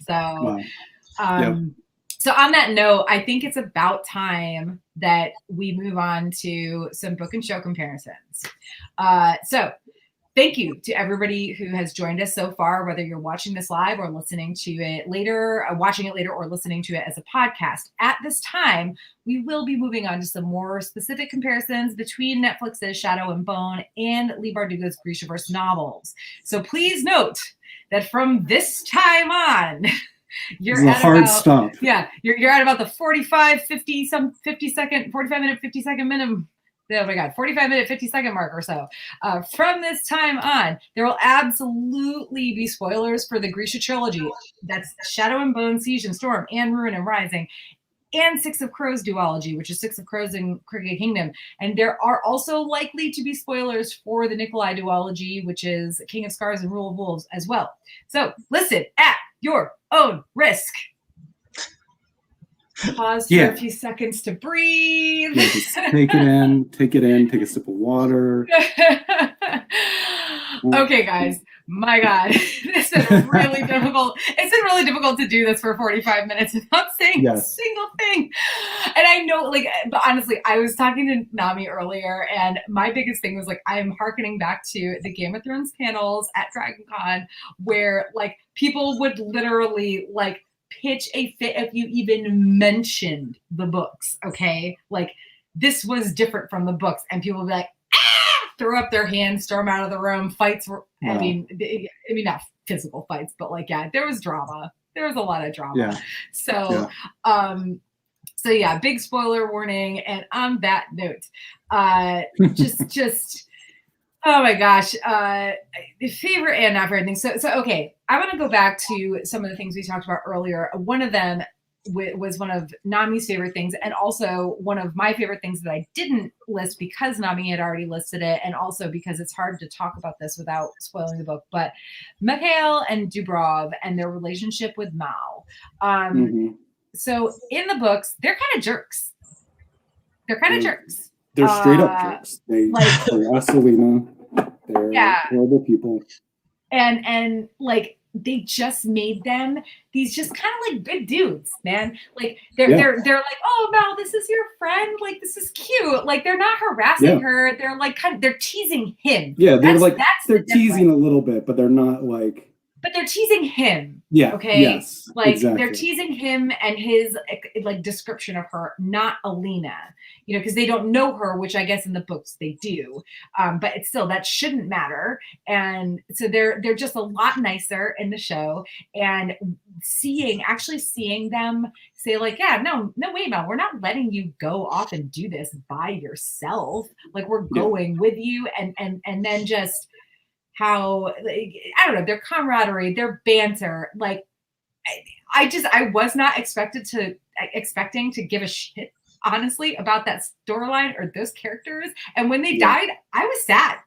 A: So, So on that note, I think it's about time that we move on to some book and show comparisons. So thank you to everybody who has joined us so far, whether you're watching this live or listening to it later, watching it later or listening to it as a podcast. At this time, we will be moving on to some more specific comparisons between Netflix's Shadow and Bone and Leigh Bardugo's Grishaverse novels. So please note that from this time on, you're at
B: stop.
A: Yeah, you're at about the 45 minute, 50 second minimum. Oh my God, 45 minute, 50 second mark or so. From this time on, there will absolutely be spoilers for the Grisha trilogy. That's Shadow and Bone, Siege and Storm, and Ruin and Rising, and Six of Crows duology, which is Six of Crows and Crooked Kingdom. And there are also likely to be spoilers for the Nikolai duology, which is King of Scars and Rule of Wolves as well. So listen at your own risk. Pause for a few seconds to breathe.
B: Just take it in, take a sip of water.
A: Okay, guys. My God, this is really difficult. It's been really difficult to do this for 45 minutes without saying a single thing. And I know, but honestly, I was talking to Nami earlier, and my biggest thing was I'm hearkening back to the Game of Thrones panels at DragonCon, where people would literally pitch a fit if you even mentioned the books. Okay, this was different from the books, and people would be like, throw up their hands, storm out of the room. Fights were, I mean, not physical fights, but there was drama. There was a lot of drama. So big spoiler warning. And on that note, just oh my gosh, favorite and not favorite things. So okay, I want to go back to some of the things we talked about earlier. One of them was one of Nami's favorite things, and also one of my favorite things that I didn't list because Nami had already listed it, and also because it's hard to talk about this without spoiling the book. But Mikhail and Dubrov and their relationship with Mao. So in the books, they're kind of jerks. They're
B: straight up jerks. They harass Selena. They're horrible people.
A: And they just made them these just kind of good dudes, man. They're like, oh Mal, this is your friend. This is cute. They're not harassing her. They're they're teasing him.
B: Yeah, they're teasing a little bit, but they're not
A: But they're teasing him.
B: Yeah.
A: Okay.
B: Yes. Exactly.
A: They're teasing him and his description of her, not Alina. Because they don't know her, which I guess in the books they do. But it's still, that shouldn't matter. And so they're just a lot nicer in the show. And actually seeing them say no way, Mel, we're not letting you go off and do this by yourself. We're going with you, and then just how I don't know, their camaraderie, their banter. I was not expecting to give a shit, honestly, about that storyline or those characters. And when they died, I was sad.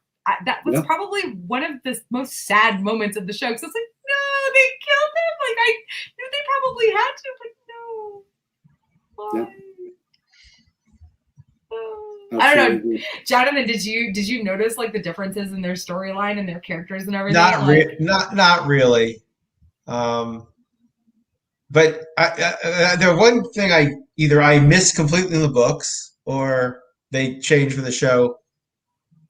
A: That was probably one of the most sad moments of the show. Because I was no, they killed him. I knew they probably had to, but no. Why? I don't know, Jonathan. Did you notice the differences in their storyline and their characters and everything?
C: Not really. But the one thing I missed completely in the books or they changed for the show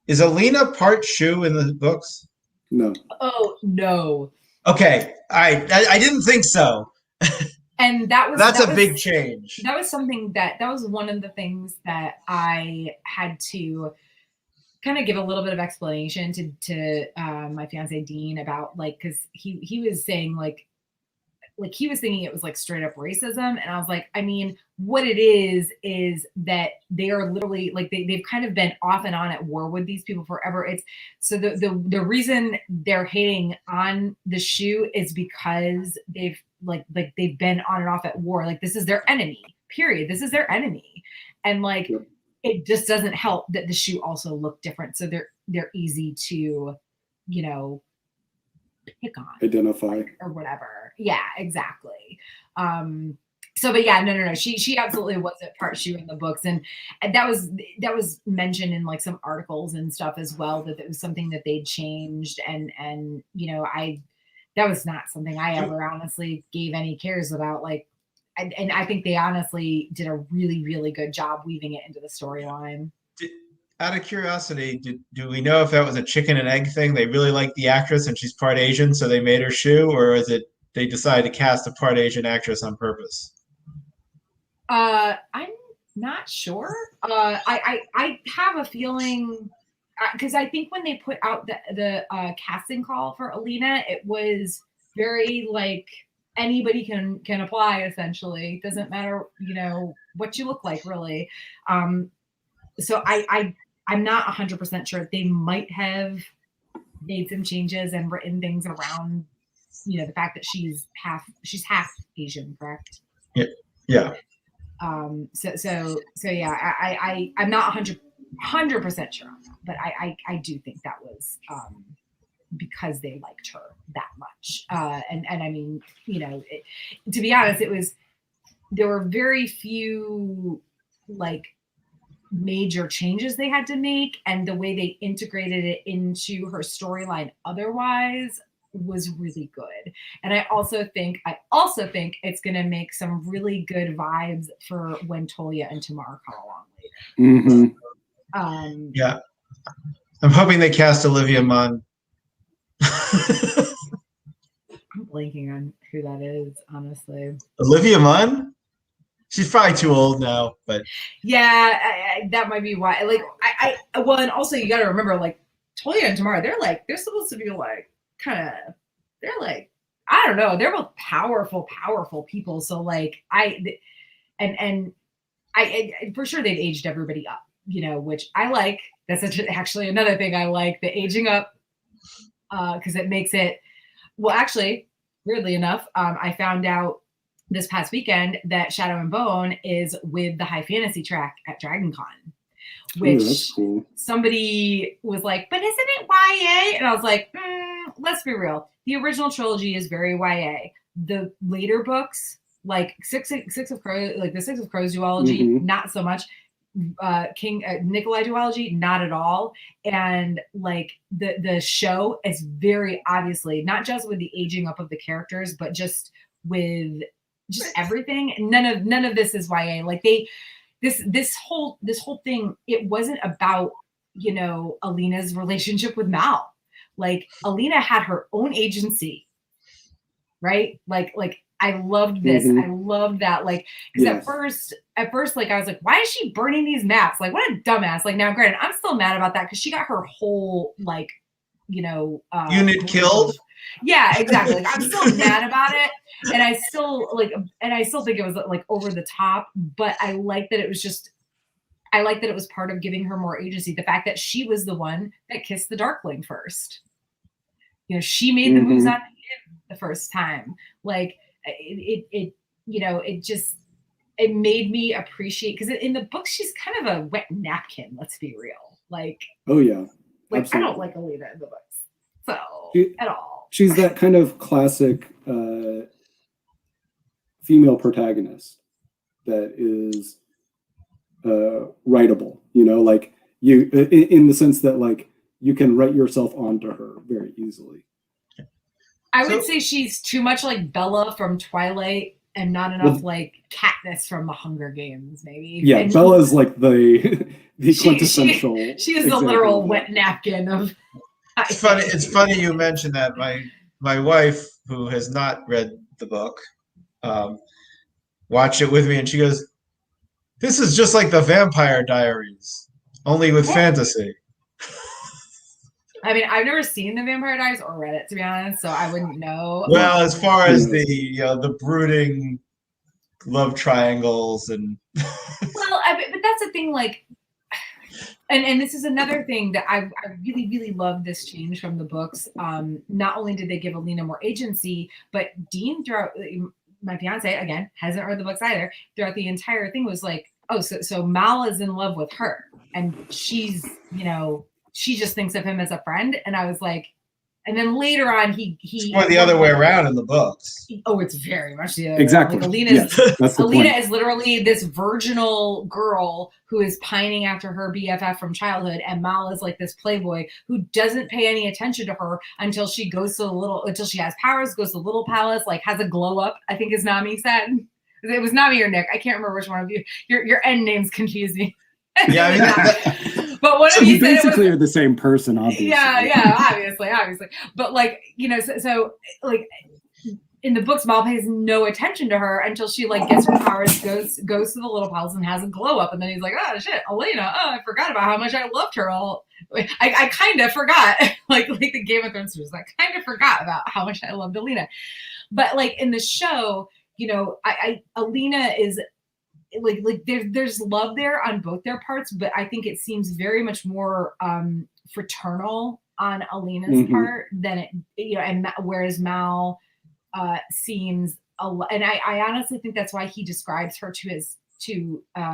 C: is Alina part Shu in the books.
B: No.
A: Oh no.
C: Okay, I didn't think so.
A: And
C: that's a big change.
A: That was something that was one of the things that I had to kind of give a little bit of explanation to my fiance Dean about, like, because he was saying like he was thinking it was like straight up racism, and I was like, I mean, what it is that they are literally like they've kind of been off and on at war with these people forever. It's so the reason they're hating on the shoe is because they've they've been on and off at war. Like, this is their enemy, period. This is their enemy, and like
B: Yep.
A: It just doesn't help that the shoe also look different, so they're easy to, you know, pick on,
B: Identify,
A: or whatever. Yeah, exactly. So, but yeah, no. She absolutely wasn't part shoe in the books, and that was mentioned in like some articles and stuff as well, that it was something that they'd changed, and you know, that was not something I ever honestly gave any cares about. Like, and I think they honestly did a really, really good job weaving it into the storyline.
C: Out of curiosity, do we know if that was a chicken and egg thing? They really liked the actress and she's part Asian, so they made her shoe, or is it they decided to cast a part Asian actress on purpose?
A: I'm not sure. I have a feeling, because I think when they put out the casting call for Alina, it was very like anybody can apply, essentially. It doesn't matter, you know, what you look like, really. So I'm not 100% sure. They might have made some changes and written things around, you know, the fact that she's half Asian, correct?
C: Yeah.
A: So yeah, I'm not 100% sure on that, but I do think that was because they liked her that much. And I mean, you know, to be honest, there were very few like major changes they had to make, and the way they integrated it into her storyline otherwise was really good. And I also think it's going to make some really good vibes for when Tolia and Tamar come along later.
C: Yeah, I'm hoping they cast Olivia Munn.
A: I'm blanking on who that is, honestly.
C: Olivia Munn? She's probably too old now, but
A: yeah, that might be why. Like, well, and also you got to remember, like, Tolia and Tamar, they're supposed to be like they're like, I don't know, they're both powerful people. So like I for sure they've aged everybody up, you know, which I like. That's actually another thing I like, the aging up, because it makes it. Well, actually, weirdly enough, I found out this past weekend that Shadow and Bone is with the High Fantasy track at Dragon Con, which
B: that's cool.
A: Somebody was like, but isn't it YA? And I was like, let's be real. The original trilogy is very YA. The later books, like Six of Crows, like the Six of Crows duology, not so much. King Nikolai duology, not at all. And like the show is very obviously not just with the aging up of the characters, but just with just everything. None of this is YA. Like this whole thing, it wasn't about, you know, Alina's relationship with Mal. Like, Alina had her own agency, right? Like I loved this. I loved that. Like, because at first, like, I was like, why is she burning these maps? Like, what a dumbass. Like, now granted, I'm still mad about that because she got her whole, like, you know,
C: unit killed.
A: Yeah, exactly. Like, I'm still mad about it. And I still think it was like over the top, but I like that it was part of giving her more agency. The fact that she was the one that kissed the Darkling first. You know, she made the moves on him the first time. Like, it you know, it made me appreciate, because in the book she's kind of a wet napkin, let's be real. Like,
B: oh yeah,
A: like
B: absolutely.
A: I don't like Alina in the books at all.
B: She's that kind of classic female protagonist that is writable, you know, like you in the sense that like you can write yourself onto her very easily.
A: I would say she's too much like Bella from Twilight and not enough like Katniss from the Hunger Games, maybe.
B: Yeah,
A: and
B: Bella's like the quintessential.
A: She is the literal wet napkin of.
C: It's funny you mentioned that. My wife, who has not read the book, watch it with me, and she goes, "This is just like the Vampire Diaries, only with fantasy."
A: I mean, I've never seen the Vampire Diaries or read it, to be honest, so I wouldn't know.
C: Well, as far as the brooding love triangles and
A: well, but that's the thing, like, and this is another thing that I really, really love this change from the books. Not only did they give Alina more agency, but Dean, throughout, my fiance, again, hasn't read the books either, throughout the entire thing was like, oh, so Mal is in love with her, and she's, she just thinks of him as a friend. And I was like, and then later on, he
C: or the other way around in the books.
A: Oh, it's very much the other
B: exactly.
A: Way. Like Alina is literally this virginal girl who is pining after her BFF from childhood, and Mal is like this playboy who doesn't pay any attention to her until she goes to until she has powers, goes to the little palace, like has a glow up. I think as Nami said, it was Nami or Nick. I can't remember which one of you. Your end names confuse me.
C: Yeah, I
A: mean, but one of
B: you basically are the same person, obviously.
A: Yeah, obviously. But like, so like in the books, Mal pays no attention to her until she like gets her powers, goes to the little palace and has a glow up, and then he's like, oh shit, Alina, I forgot about how much I loved her. I kind of forgot, like the Game of Thrones series, I kind of forgot about how much I loved Alina. But like in the show, Alina is like there's love there on both their parts, but I think it seems very much more fraternal on Alina's part than it, and whereas Mal seems and I honestly think that's why he describes her to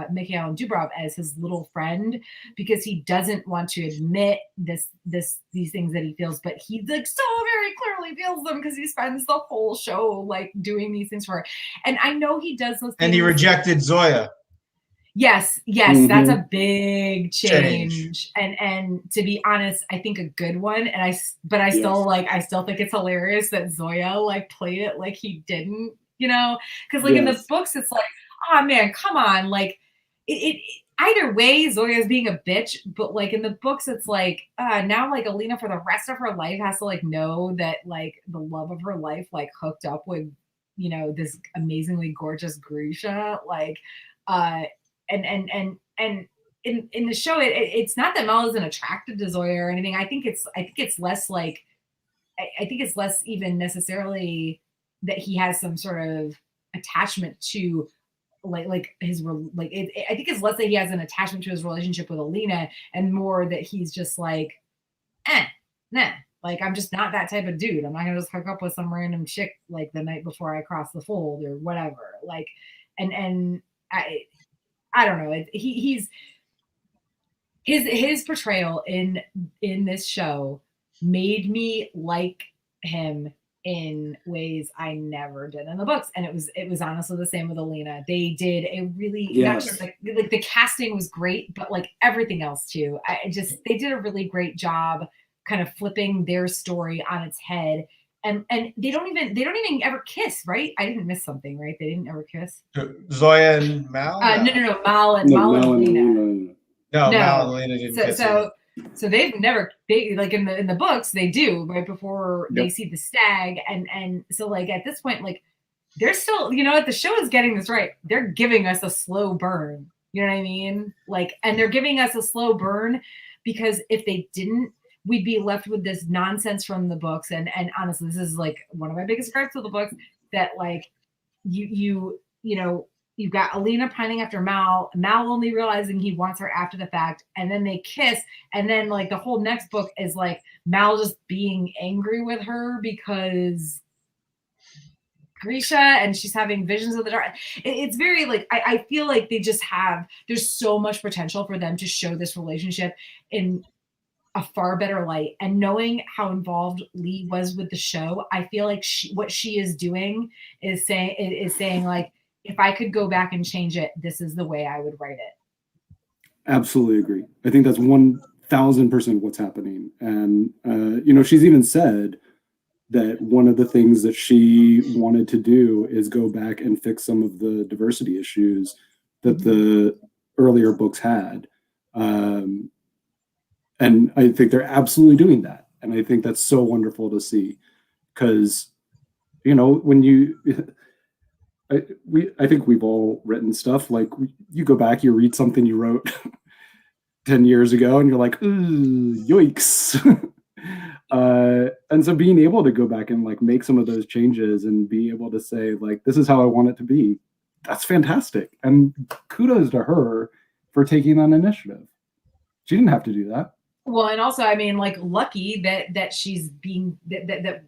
A: Mikhail and Dubrov as his little friend, because he doesn't want to admit these things that he feels, but he like so very clearly feels them because he spends the whole show like doing these things for her. And I know he does those things.
C: And he rejected Zoya.
A: Yes, that's a big change. And to be honest, I think a good one. And I still think it's hilarious that Zoya like played it like he didn't, because like in the books it's like, oh man, come on, like it either way Zoya is being a bitch, but like in the books it's like now like Alina for the rest of her life has to like know that like the love of her life like hooked up with this amazingly gorgeous Grisha, like and in the show it's not that Mal isn't attracted to Zoya or anything. I think it's less like I think it's less even necessarily that he has some sort of attachment to like his like I think it's less that he has an attachment to his relationship with Alina and more that he's just like nah, like I'm just not that type of dude. I'm not gonna just hook up with some random chick like the night before I cross the fold or whatever. Like and I don't know. He's his portrayal in this show made me like him in ways I never did in the books. And it was honestly the same with Alina. They did a really not just like the casting was great, but like everything else too. They did a really great job kind of flipping their story on its head. And they don't even ever kiss, right? I didn't miss something, right? They didn't ever kiss.
C: Zoya and Mal?
A: No. Mal and Alina.
C: No, Mal and Alina didn't kiss.
A: So they've never like in the books they do right before they see the stag, and so like at this point like they're still what the show is getting this right. They're giving us a slow burn. You know what I mean? Like, and they're giving us a slow burn because if they didn't, we'd be left with this nonsense from the books. And honestly, this is like one of my biggest gripes with the books, that like you've got Alina pining after Mal only realizing he wants her after the fact, and then they kiss, and then like the whole next book is like Mal just being angry with her because Grisha and she's having visions of the dark. It's very like I feel like there's so much potential for them to show this relationship in a far better light. And knowing how involved Lee was with the show, I feel like what she is doing is saying like, if I could go back and change it, this is the way I would write it.
B: Absolutely agree. I think that's 1000% what's happening. And, she's even said that one of the things that she wanted to do is go back and fix some of the diversity issues that the earlier books had. And I think they're absolutely doing that. And I think that's so wonderful to see because, when I think we've all written stuff like you go back, you read something you wrote 10 years ago, and you're like, ooh, yikes. And so being able to go back and like make some of those changes and be able to say like, this is how I want it to be, that's fantastic. And kudos to her for taking that initiative. She didn't have to do that.
A: Well, and also, I mean, like, lucky that she's being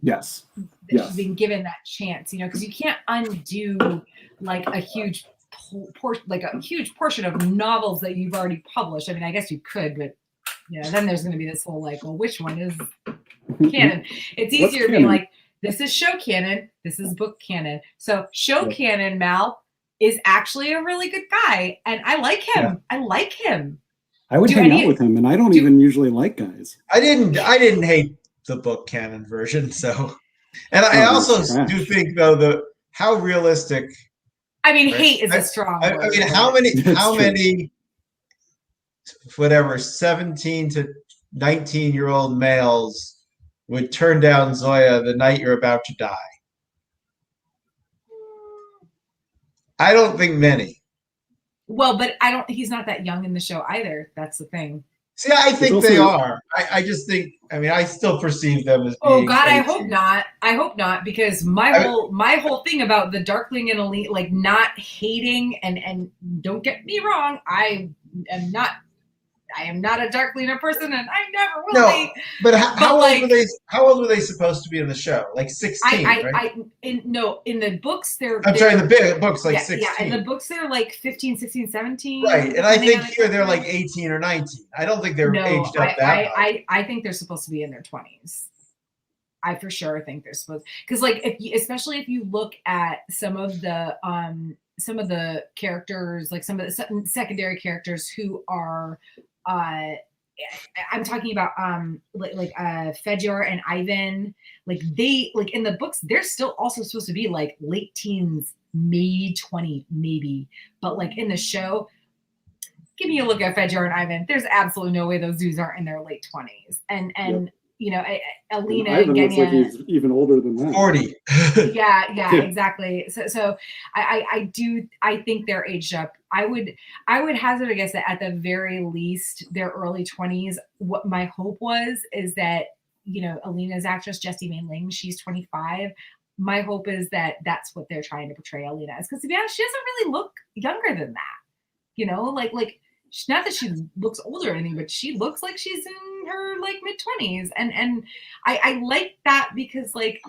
B: yes,
A: she's being given that chance, you know, because you can't undo like a huge portion of novels that you've already published. I mean, I guess you could, but you know, then there's going to be this whole like, well, which one is canon? It's easier to be like, this is show canon, this is book canon. So show canon, Mal is actually a really good guy, and I like him. Yeah. I like him.
B: I would hang out with him, and I don't even usually like guys.
C: I didn't hate the book canon version, so. And I also do think though how realistic.
A: I mean, hate is a strong word.
C: I mean, how many, whatever, 17 to 19-year-old males would turn down Zoya the night you're about to die? I don't think many.
A: Well, but he's not that young in the show either. That's the thing.
C: See, I think they are. I just think, I mean, I still perceive them as being.
A: Oh God, 18. I hope not. I hope not, because my whole thing about the Darkling and Elite, like not hating, and don't get me wrong, I am not a Darkling person, and I never will be.
C: But how old were they supposed to be in the show? Like 16, right?
A: In the books they're.
C: I'm sorry, in the big books like 16.
A: Yeah, in the books they're like 15, 16, 17.
C: Right, and I think here they're like 18 or 19. I don't think they're aged up that much.
A: I think they're supposed to be in their 20s. I for sure think they're supposed, because like especially if you look at some of the characters, like some of the secondary characters who are. I'm talking about Fedor and Ivan, like they, like in the books they're still also supposed to be like late teens, maybe 20, maybe, but like in the show, give me a look at Fedor and Ivan, there's absolutely no way those dudes aren't in their late 20s, and yep. You know, Alina and
B: Ivan looks like he's even older than that.
C: 40.
A: yeah, exactly. So I think they're aged up. I would hazard a guess that at the very least their early 20s. What my hope is that, you know, Alina's actress Jessie May Ling, she's 25. My hope is that that's what they're trying to portray Alina as, because to be honest, she doesn't really look younger than that. You know, like not that she looks older or anything, but she looks like she's in her like mid-20s, and I like that, because like,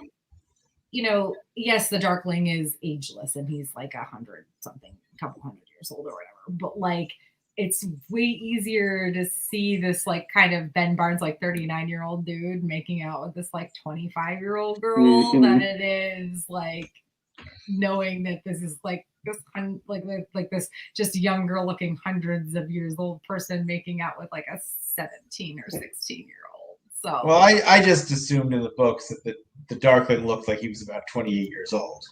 A: you know, yes, the Darkling is ageless and he's like 100-something, a couple hundred years old or whatever, but like it's way easier to see this like kind of Ben Barnes like 39-year-old dude making out with this like 25-year-old girl than it is like knowing that this is like this like this just young girl looking hundreds of years old person making out with like a 17 or 16-year-old. So
C: well, I just assumed in the books that the Darkling looked like he was about 28 years old.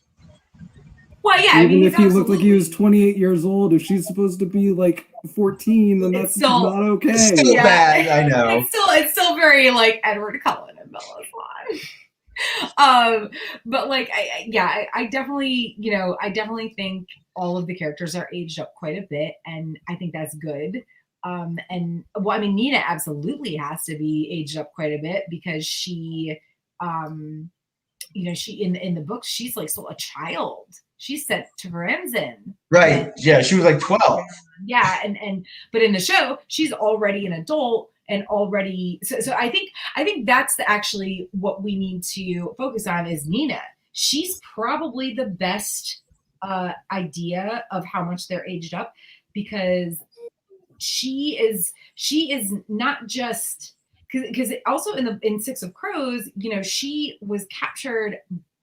A: Well, yeah,
B: even if he looked like he was 28 years old, if she's supposed to be like 14, then that's still not okay.
C: It's still bad, I know.
A: It's still very like Edward Cullen and Bella's line. But like I definitely, you know, I definitely think all of the characters are aged up quite a bit, and I think that's good. And well, I mean, Nina absolutely has to be aged up quite a bit, because she you know, she in the books she's like still a child. She's sent to Varanzin.
C: Right. Yeah, she was like 12.
A: Yeah, and but in the show she's already an adult. And already, so I think that's actually what we need to focus on is Nina. She's probably the best idea of how much they're aged up, because she is not just because also in Six of Crows, you know, she was captured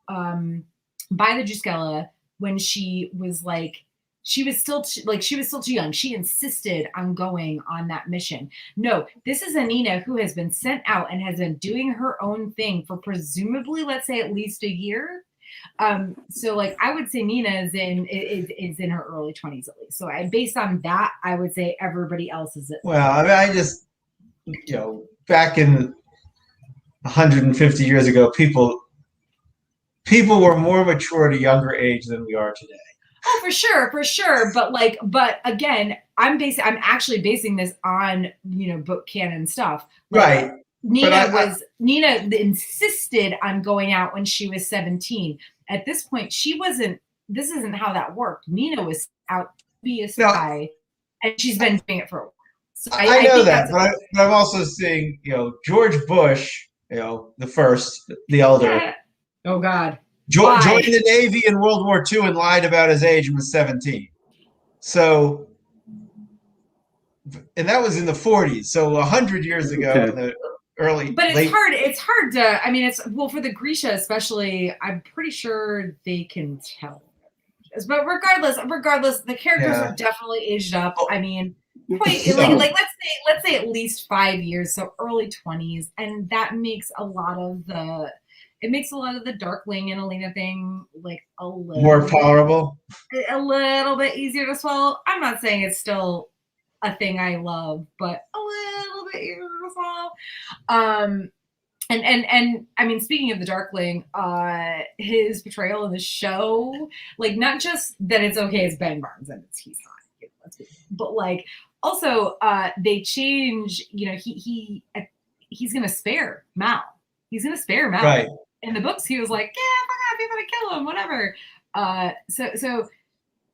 A: by the Juskela when she was like. She was still too young. She insisted on going on that mission. No, this is a Nina who has been sent out and has been doing her own thing for presumably, let's say, at least a year. So like I would say Nina is in her early 20s at least. So based on that, I would say everybody else is.
C: Well, I mean, I just, you know, back in 150 years ago, people people were more mature at a younger age than we are today.
A: Oh, for sure. But again, I'm actually basing this on, book canon stuff. Like,
C: Right.
A: Nina insisted on going out when she was 17. At this point, this isn't how that worked. Nina was out to be a spy, and she's been doing it for a while. So
C: I know that, but I'm also seeing, George Bush, the first, the elder.
A: Oh God.
C: Joined the Navy in World War II and lied about his age and was 17. So, and that was in the 40s. So 100 years ago, in the early.
A: But it's hard to. I mean, for the Grisha especially. I'm pretty sure they can tell. But regardless, the characters are definitely aged up. I mean, let's say at least 5 years, so early 20s, and that makes a lot of the. It makes a lot of the Darkling and Alina thing like a little
C: more tolerable,
A: a little bit easier to swallow. I'm not saying it's still a thing I love, but a little bit easier to swallow. And I mean, speaking of the Darkling, his portrayal in the show, like not just that it's okay as Ben Barnes and he's not, but like also they change. He's gonna spare Mal. He's gonna spare Mal.
C: Right.
A: In the books, he was like, "Yeah, fuck off, you're gonna kill him, whatever."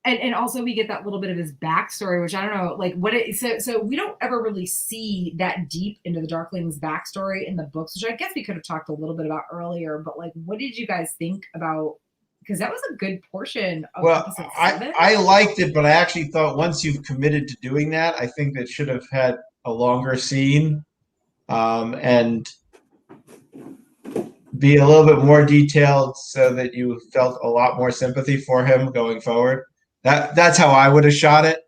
A: And also we get that little bit of his backstory, which I don't know, like so we don't ever really see that deep into the Darkling's backstory in the books, which I guess we could have talked a little bit about earlier. But like, what did you guys think about? Because that was a good portion of episode 7.
C: I liked it, but I actually thought once you've committed to doing that, I think that should have had a longer scene, and be a little bit more detailed so that you felt a lot more sympathy for him going forward. That's how I would have shot it,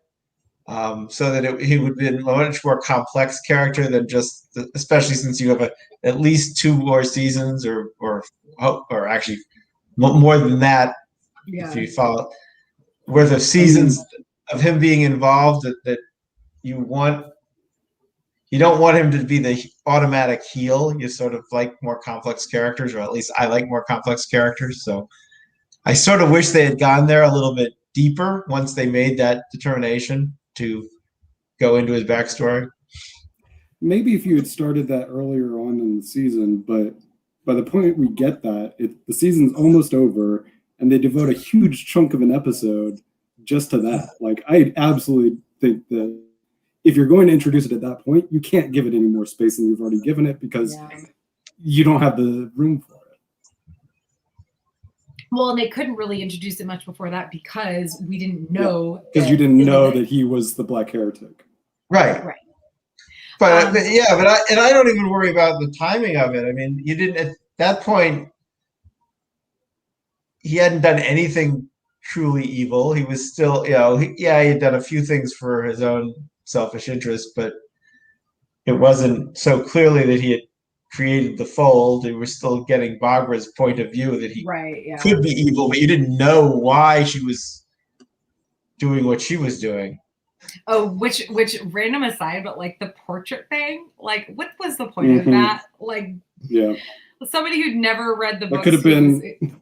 C: so that he would be a much more complex character than just, especially since you have at least 2 more seasons or actually more than that. Yeah. If you follow worth of seasons of him being involved, that you don't want him to be the automatic heel. You sort of like more complex characters, or at least I like more complex characters. So I sort of wish they had gone there a little bit deeper once they made that determination to go into his backstory.
B: Maybe if you had started that earlier on in the season, but by the point we get that, the season's almost over, and they devote a huge chunk of an episode just to that. Like, I absolutely think that if you're going to introduce it at that point, you can't give it any more space than you've already given it, because you don't have the room for it.
A: Well, and they couldn't really introduce it much before that because we didn't know.
B: Because you didn't know that he was the Black Heretic.
C: Right. But I don't even worry about the timing of it. I mean, you didn't at that point. He hadn't done anything truly evil. He was still, he had done a few things for his own selfish interest, but it wasn't so clearly that he had created the fold. You were still getting Bagra's point of view that he could be evil, but you didn't know why she was doing what she was doing.
A: Oh, which random aside, but like the portrait thing, like what was the point of that? Like, somebody who'd never read the book,
B: could have been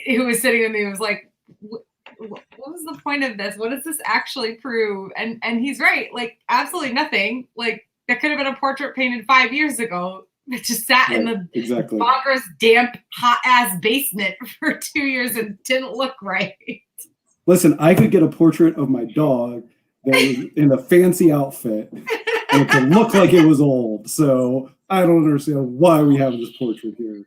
A: who was sitting with me was like, what was the point of this? What does this actually prove? And he's right, like absolutely nothing. Like that could have been a portrait painted 5 years ago that just sat in the Bagra's damp, hot ass basement for 2 years and didn't look right.
B: Listen, I could get a portrait of my dog that was in a fancy outfit and it could look like it was old. So I don't understand why we have this portrait here.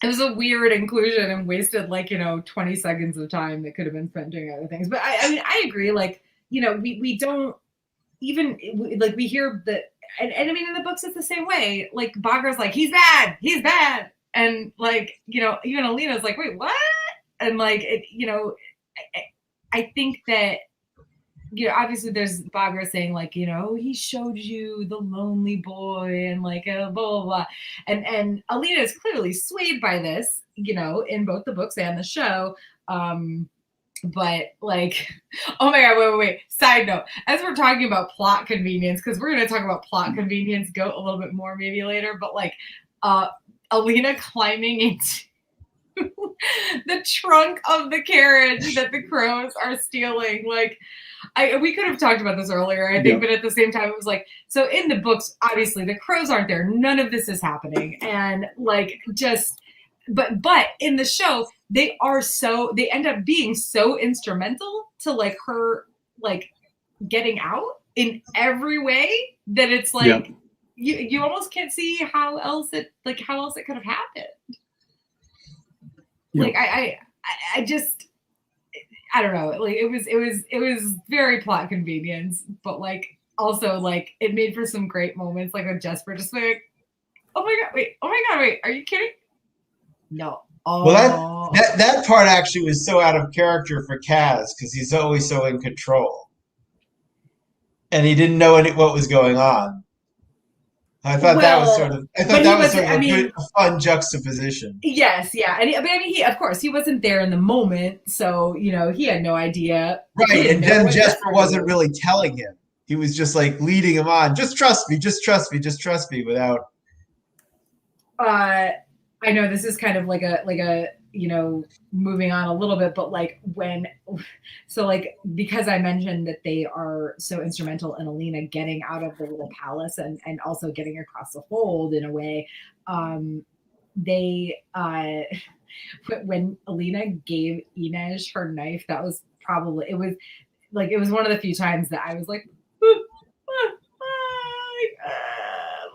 A: It was a weird inclusion and wasted 20 seconds of time that could have been spent doing other things. But I mean, I agree. Like, we don't even we hear that. And I mean, in the books, it's the same way. Like Bagra's like, he's bad. And even Alina's like, wait, what? And I think that, obviously there's Bagra saying he showed you the lonely boy and blah, blah, blah. And Alina is clearly swayed by this, in both the books and the show. But oh my God, wait. Side note, as we're talking about plot convenience, because we're going to talk about plot convenience a little bit more maybe later, but Alina climbing the trunk of the carriage that the crows are stealing. Like, we could have talked about this earlier, I think, but at the same time, it was like, so in the books, obviously, the crows aren't there. None of this is happening. And like, but in the show, they end up being so instrumental to like her, like getting out in every way that it's like, you almost can't see how else it could have happened. Like, I just, I don't know. Like it was very plot convenience, but like also like it made for some great moments, like with Jesper just like, oh my god, wait, are you kidding? No. Oh.
C: Well, that part actually was so out of character for Kaz because he's always so in control, and he didn't know what was going on. I thought that was sort of a fun juxtaposition.
A: Yes, yeah, and he of course he wasn't there in the moment, so you know he had no idea.
C: Right, and then Jesper wasn't really telling him; he was just like leading him on. Just trust me, just trust me, just trust me. Without.
A: I know this is kind of like a you know, moving on a little bit, but like because I mentioned that they are so instrumental in Alina getting out of the little palace and also getting across the fold in a way, they when Alina gave Inej her knife, that was probably, it was one of the few times that I was like,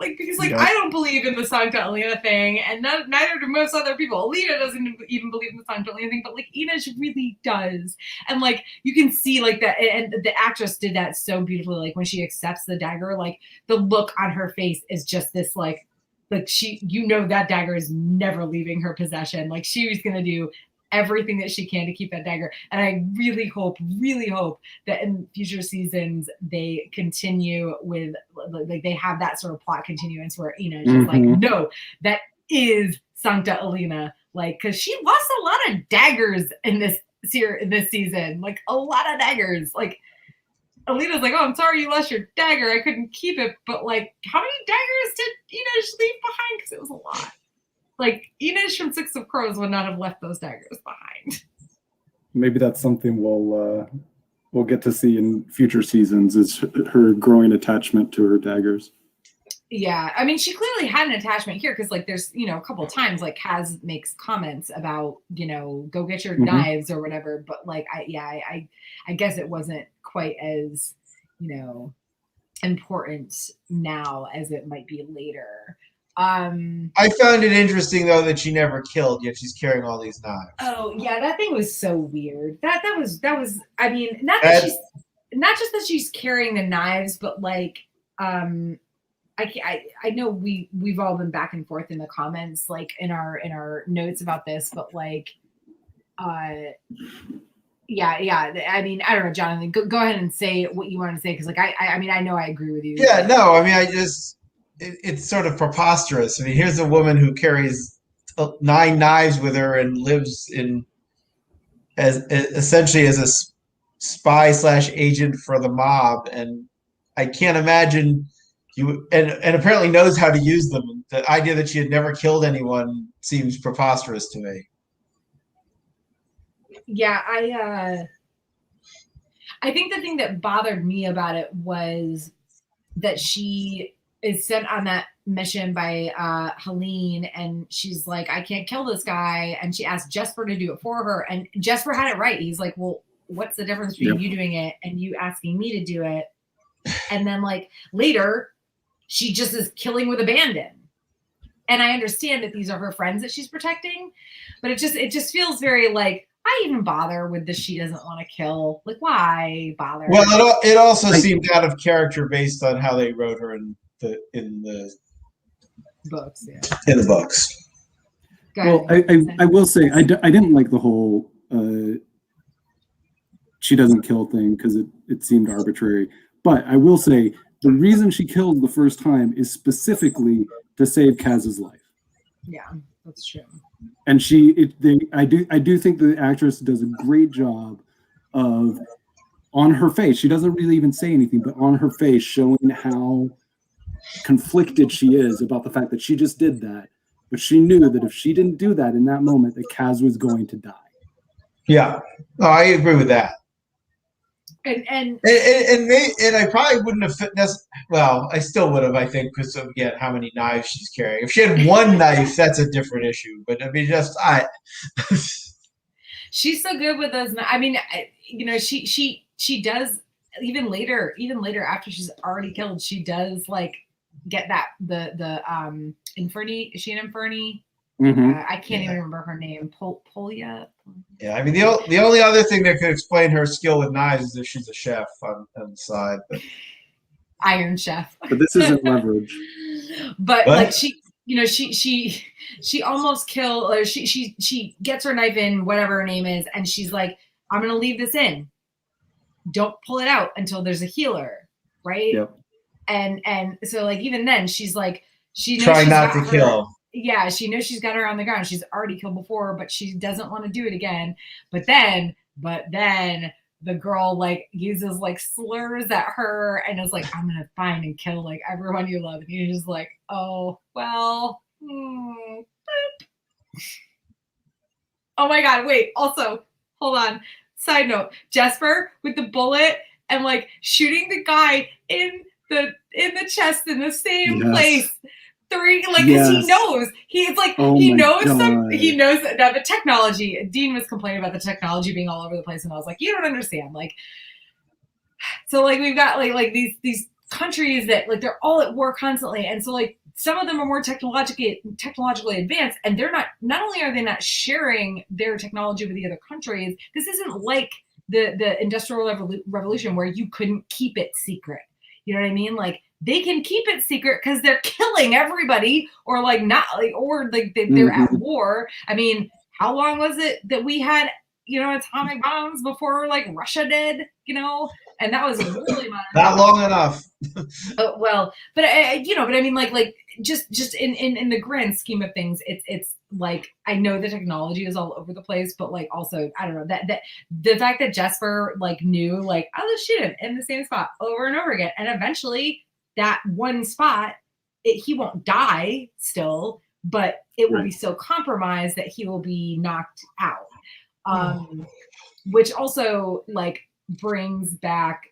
A: like, because like I don't believe in the Sancta Alina thing, and neither do most other people. Alina doesn't even believe in the Sancta Alina thing, but like Inej really does, and like you can see like that, and the actress did that so beautifully. Like when she accepts the dagger, like the look on her face is just this like she, you know, that dagger is never leaving her possession. Like she was gonna do everything that she can to keep that dagger. And I really hope that in future seasons they continue with like they have that sort of plot continuance where Inej is like, no, that is Sancta Alina. Like, because she lost a lot of daggers in this season, like a lot of daggers. Like Alina's like, oh, I'm sorry you lost your dagger. I couldn't keep it. But like, how many daggers did Inej leave behind? Because it was a lot. Like, Inej from Six of Crows would not have left those daggers behind.
B: Maybe that's something we'll get to see in future seasons, is her growing attachment to her daggers.
A: Yeah, I mean, she clearly had an attachment here because, like, there's, you know, a couple of times, like, Kaz makes comments about, you know, go get your knives or whatever. But, like, I guess it wasn't quite as, you know, important now as it might be later.
C: I found it interesting though that she never killed, yet she's carrying all these knives.
A: Oh yeah, that thing was so weird. That was. I mean, not just that she's carrying the knives, but like, I know we've all been back and forth in the comments, like in our notes about this, but like, yeah. I mean, I don't know, Jonathan. Go ahead and say what you want to say, because like I mean, I know I agree with you.
C: Yeah, no, I mean, it's sort of preposterous. I mean, here's a woman who carries 9 knives with her and lives essentially as a spy/agent for the mob, and I can't imagine and apparently knows how to use them. The idea that she had never killed anyone seems preposterous to me.
A: Yeah, I think the thing that bothered me about it was that she is sent on that mission by Helene, and she's like, I can't kill this guy, and she asked Jesper to do it for her, and Jesper had it right. He's like, well, what's the difference between you doing it and you asking me to do it? And then like later she just is killing with abandon, and I understand that these are her friends that she's protecting, but it just feels very like, I even bother with the she doesn't want to kill. Like, why bother?
C: Well, it also seemed out of character based on how they wrote her in the
A: books. Yeah.
C: In the books.
B: Well, I will say I didn't like the whole she doesn't kill thing, because it seemed arbitrary. But I will say the reason she killed the first time is specifically to save Kaz's life.
A: Yeah, that's true.
B: And I do think the actress does a great job of, on her face, she doesn't really even say anything, but on her face showing how conflicted she is about the fact that she just did that, but she knew that if she didn't do that in that moment, that Kaz was going to die.
C: Yeah, no, I agree with that.
A: And
C: I probably wouldn't have fit this. Well, I still would have, I think, because of again how many knives she's carrying. If she had one knife, that's a different issue. But I mean,
A: she's so good with those. I mean, you know, she does even later after she's already killed, she does like get that the Inferni. Is she an Inferni? I can't even remember her name. Polya.
C: Yeah, I mean the only other thing that could explain her skill with knives is if she's a chef on the side. But.
A: Iron Chef.
B: But this isn't leverage.
A: But what? Like she, you know, she almost killed, or she gets her knife in, whatever her name is, and she's like, I'm gonna leave this in. Don't pull it out until there's a healer, right?
B: Yep.
A: And so like even then she's like she knows
C: trying not to kill.
A: Yeah, she knows she's got her on the ground. She's already killed before, but she doesn't want to do it again. But then the girl like uses like slurs at her and is like, I'm gonna find and kill like everyone you love. And you're just like, oh well. Oh my god, wait, also, hold on. Side note, Jesper with the bullet and like shooting the guy in the chest in the same place. Because he knows. He's like, he knows now the technology. Dean was complaining about the technology being all over the place, and I was like, you don't understand. Like, so like we've got like these countries that like they're all at war constantly, and so like some of them are more technologically advanced, and they're not only are they not sharing their technology with the other countries, this isn't like the Industrial Revolution where you couldn't keep it secret. You know what I mean? Like they can keep it secret because they're killing everybody, or like not, like, or like they're at war. I mean, how long was it that we had, you know, atomic bombs before like Russia did, you know? And that was really
C: not long enough.
A: Well, but I mean, like just in the grand scheme of things, it's like I know the technology is all over the place, but like also I don't know that the fact that Jesper like knew like I'll just shoot him in the same spot over and over again, and eventually that one spot he won't die still, but it will be so compromised that he will be knocked out, which also like brings back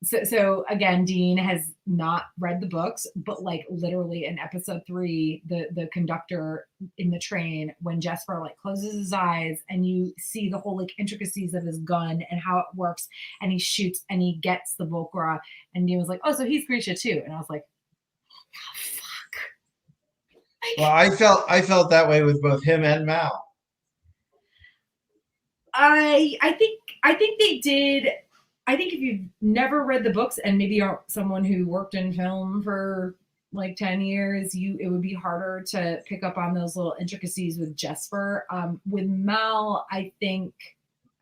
A: so again, Dean has not read the books, but like literally in episode 3, the conductor in the train, when Jesper like closes his eyes and you see the whole like intricacies of his gun and how it works, and he shoots and he gets the Volcra, and Dean was like, oh, so he's Grisha too. And I was like, oh, fuck.
C: Well, I felt that way with both him and Mal.
A: I think they did. I think if you've never read the books and maybe aren't someone who worked in film for like 10 years, it would be harder to pick up on those little intricacies with Jesper. With Mal, I think,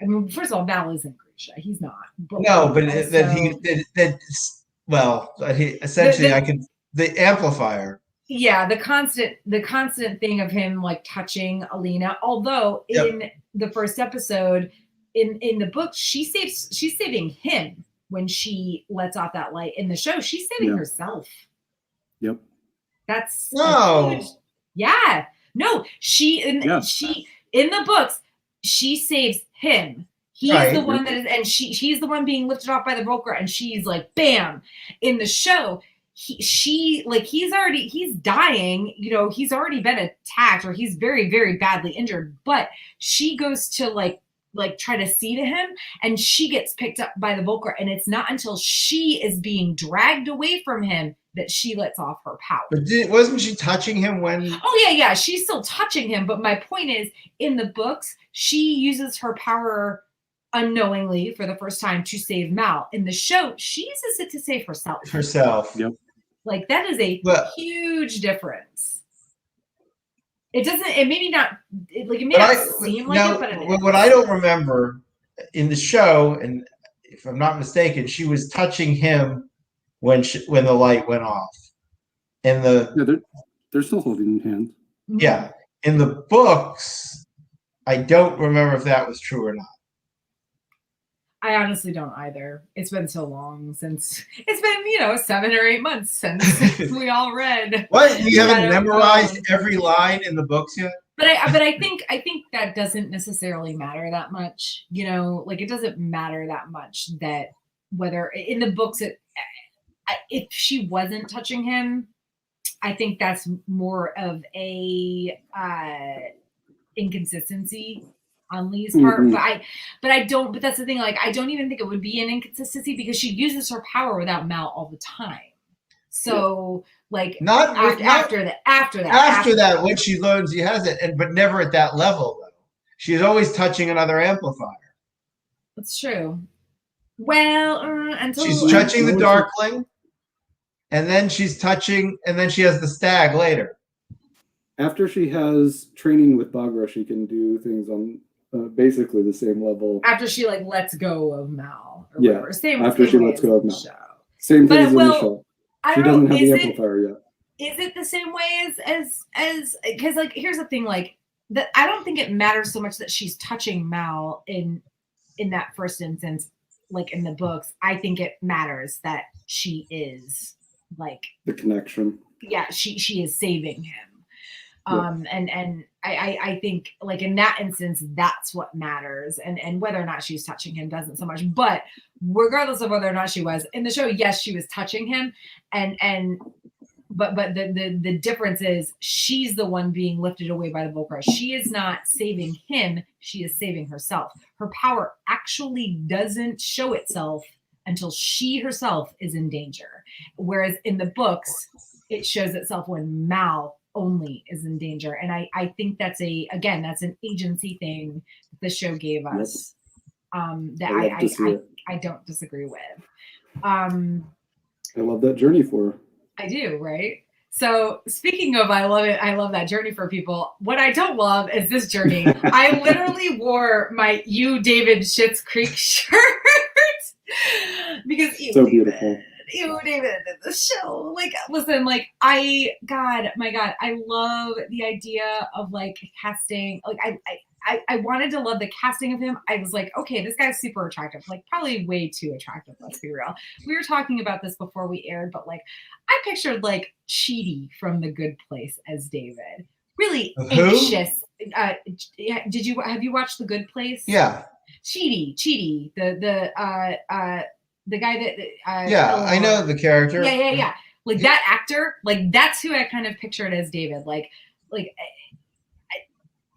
A: I mean, first of all, Mal isn't Grisha. He's not. But
C: the Amplifier.
A: Yeah, the constant thing of him like touching Alina. Although in the first episode, in the book, she's saving him when she lets off that light. In the show, she's saving herself.
B: Yep.
A: That's
C: no.
A: She in the books, she saves him. He's the one that is, and she's the one being lifted off by the broker, and she's like, bam. In the show, he's dying, you know, he's already been attacked, or he's very, very badly injured, but she goes to like try to see to him, and she gets picked up by the Volcra, and it's not until she is being dragged away from him that she lets off her power.
C: But wasn't she touching him when?
A: Oh yeah, she's still touching him, but my point is, in the books, she uses her power unknowingly for the first time to save Mal. In the show, she uses it to save herself.
B: Yep.
A: Like that is a huge difference. It doesn't. It maybe not. It may not seem like it, but it is.
C: What I don't remember in the show, and if I'm not mistaken, she was touching him when the light went off.
B: They're still holding hands.
C: Yeah, in the books, I don't remember if that was true or not.
A: I honestly don't either. It's been so long since it's been 7 or 8 months since we all read.
C: What? You haven't
A: Shadow
C: memorized
A: Bone.
C: every line in the books yet?
A: But I think that doesn't necessarily matter that much. Like it doesn't matter that much that whether in the books if she wasn't touching him, I think that's more of a inconsistency on Lee's part.
B: Mhm.
A: But that's the thing, like I don't even think it would be an inconsistency because she uses her power without Mal all the time. So like after that,
C: when she learns he has it, but never at that level though. She's always touching another amplifier.
A: that's true. Well, until
C: She's touching the Darkling, and then she has the stag later.
B: After she has training with Bagra, she can do things on basically the same level.
A: After she like lets go of Mal, or
B: Yeah,
A: whatever. Same
B: after she
A: way
B: lets
A: as
B: go of
A: in the
B: Mal.
A: show.
B: Same thing
A: But,
B: as in the show.
A: I
B: She
A: don't
B: doesn't
A: know,
B: have the amplifier yet.
A: Is it the same way as because like here's the thing, like that I don't think it matters so much that she's touching Mal in that first instance, like in the books. I think it matters that she is like
B: the connection.
A: Yeah, she is saving him. And I think like in that instance, that's what matters. And whether or not she's touching him doesn't so much. But regardless of whether or not she was in the show, yes, she was touching him. But the difference is she's the one being lifted away by the Volcra. She is not saving him. She is saving herself. Her power actually doesn't show itself until she herself is in danger. Whereas in the books, it shows itself when Mal only is in danger. And I think that's an agency thing the show gave us. That I don't disagree with.
B: I love that journey for her.
A: I do, right? So speaking of I love that journey for people. What I don't love is this journey. I literally wore my You David Schitt's Creek shirt because
B: so beautiful.
A: You David in the show. Like, listen, like my God, I love the idea of like casting. Like I wanted to love the casting of him. I was like, okay, this guy's super attractive, like probably way too attractive. Let's be real. We were talking about this before we aired, but like I pictured like Chidi from The Good Place as David. Really anxious. Have you watched The Good Place?
C: Yeah.
A: Chidi, the guy that
C: I know the character.
A: Yeah. Like that actor, like that's who I kind of pictured as David. Like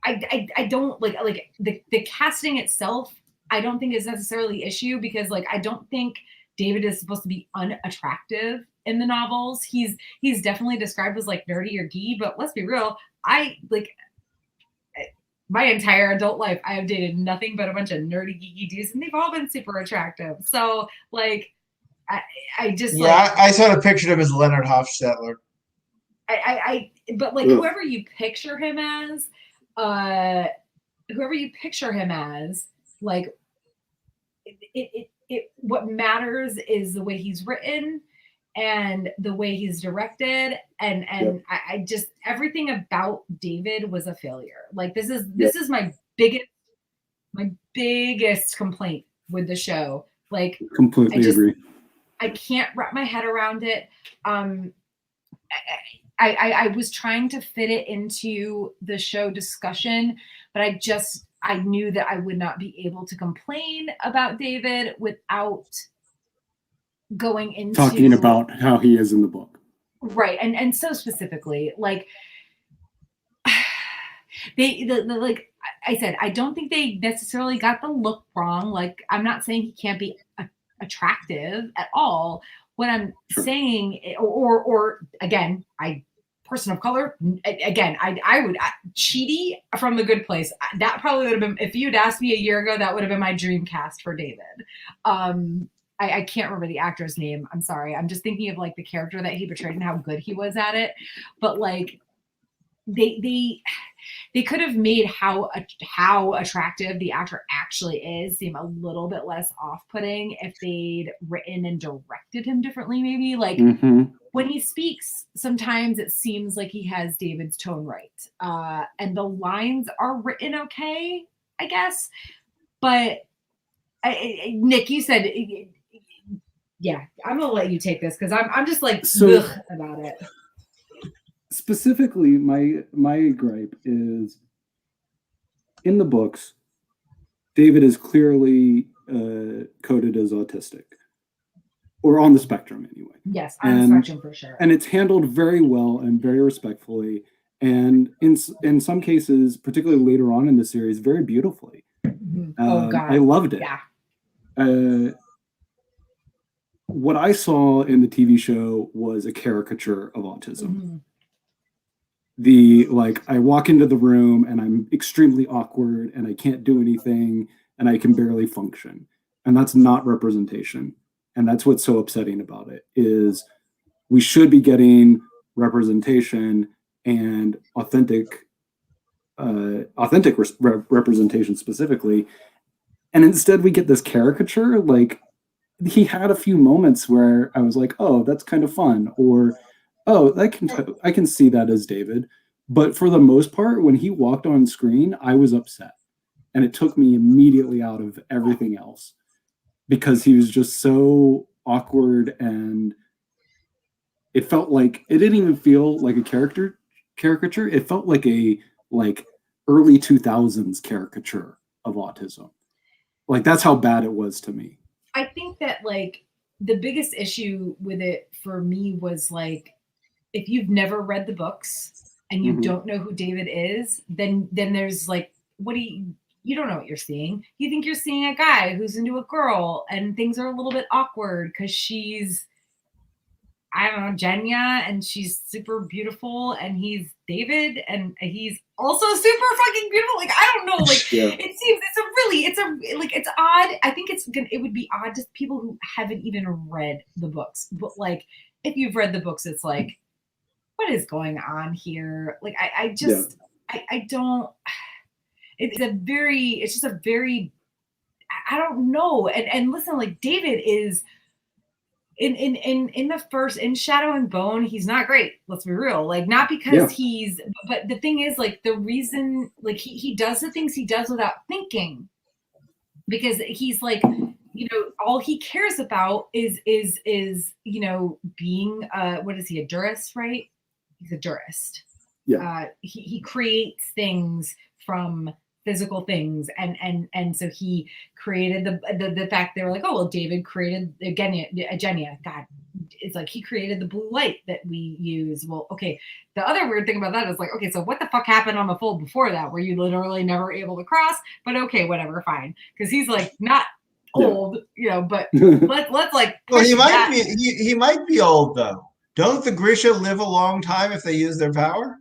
A: I don't like the casting itself. I don't think is necessarily the issue because like I don't think David is supposed to be unattractive in the novels. He's definitely described as like nerdy or geeky, but let's be real. My entire adult life, I have dated nothing but a bunch of nerdy, geeky dudes, and they've all been super attractive. So, like, I
C: sort of pictured him as Leonard Hofstadter.
A: But like, whoever you picture him as, like, what matters is the way he's written and the way he's directed, and I just everything about David was a failure. Like this is my biggest complaint with the show. Like
B: completely agree.
A: I can't wrap my head around it. I was trying to fit it into the show discussion, but I knew that I would not be able to complain about David without going into
B: talking about how he is in the book.
A: Right. And so specifically, like like I said, I don't think they necessarily got the look wrong. Like I'm not saying he can't be attractive at all. What I'm saying, or again, person of color, again, I would Chidi from The Good Place. That probably would have been, if you'd asked me a year ago, that would have been my dream cast for David. I can't remember the actor's name. I'm sorry. I'm just thinking of like the character that he portrayed and how good he was at it. But like they could have made how attractive the actor actually is seem a little bit less off-putting if they'd written and directed him differently. Maybe like when he speaks, sometimes it seems like he has David's tone right, and the lines are written okay, I guess, but Nick, you said, yeah, I'm gonna let you take this because I'm just like ugh about it.
B: Specifically, my gripe is in the books, David is clearly coded as autistic, or on the spectrum anyway.
A: Yes, on the spectrum for sure.
B: And it's handled very well and very respectfully, and in some cases, particularly later on in the series, very beautifully.
A: Oh God,
B: I loved it.
A: Yeah.
B: What I saw in the TV show was a caricature of autism. I walk into the room and I'm extremely awkward and I can't do anything and I can barely function. And that's not representation. And that's what's so upsetting about it, is we should be getting representation and authentic representation specifically. And instead we get this caricature. Like, he had a few moments where I was like, oh, that's kind of fun, or oh, I can see that as David. But for the most part, when he walked on screen, I was upset. And it took me immediately out of everything else because he was just so awkward, and it felt like it didn't even feel like a caricature. It felt like a early 2000s caricature of autism. Like, that's how bad it was to me.
A: I think that like the biggest issue with it for me was like, if you've never read the books and you don't know who David is, then there's like, you don't know what you're seeing. You think you're seeing a guy who's into a girl and things are a little bit awkward because she's, I don't know, Jenya, and she's super beautiful, and he's David, and he's also super fucking beautiful. Like, I don't know, like it seems it's odd. I think it would be odd to people who haven't even read the books. But like, if you've read the books, it's like, what is going on here? Like, I don't. It's just a very, I don't know. And listen, like, David is. In Shadow and Bone, he's not great. Let's be real. Like, not because but the thing is, like, the reason, like, he does the things he does without thinking, because he's like, you know, all he cares about is you know, being what is he, a durist, right? He's a durist.
B: Yeah.
A: He creates things from physical things, and so he created the fact they were like, oh well, David created Jenya. God, it's like he created the blue light that we use. Well, okay. The other weird thing about that is like, okay, so what the fuck happened on the fold before that? Were you literally never able to cross? But okay, whatever, fine, because he's like not old, you know. But let's like.
C: Well, he might be old though. Don't the Grisha live a long time if they use their power?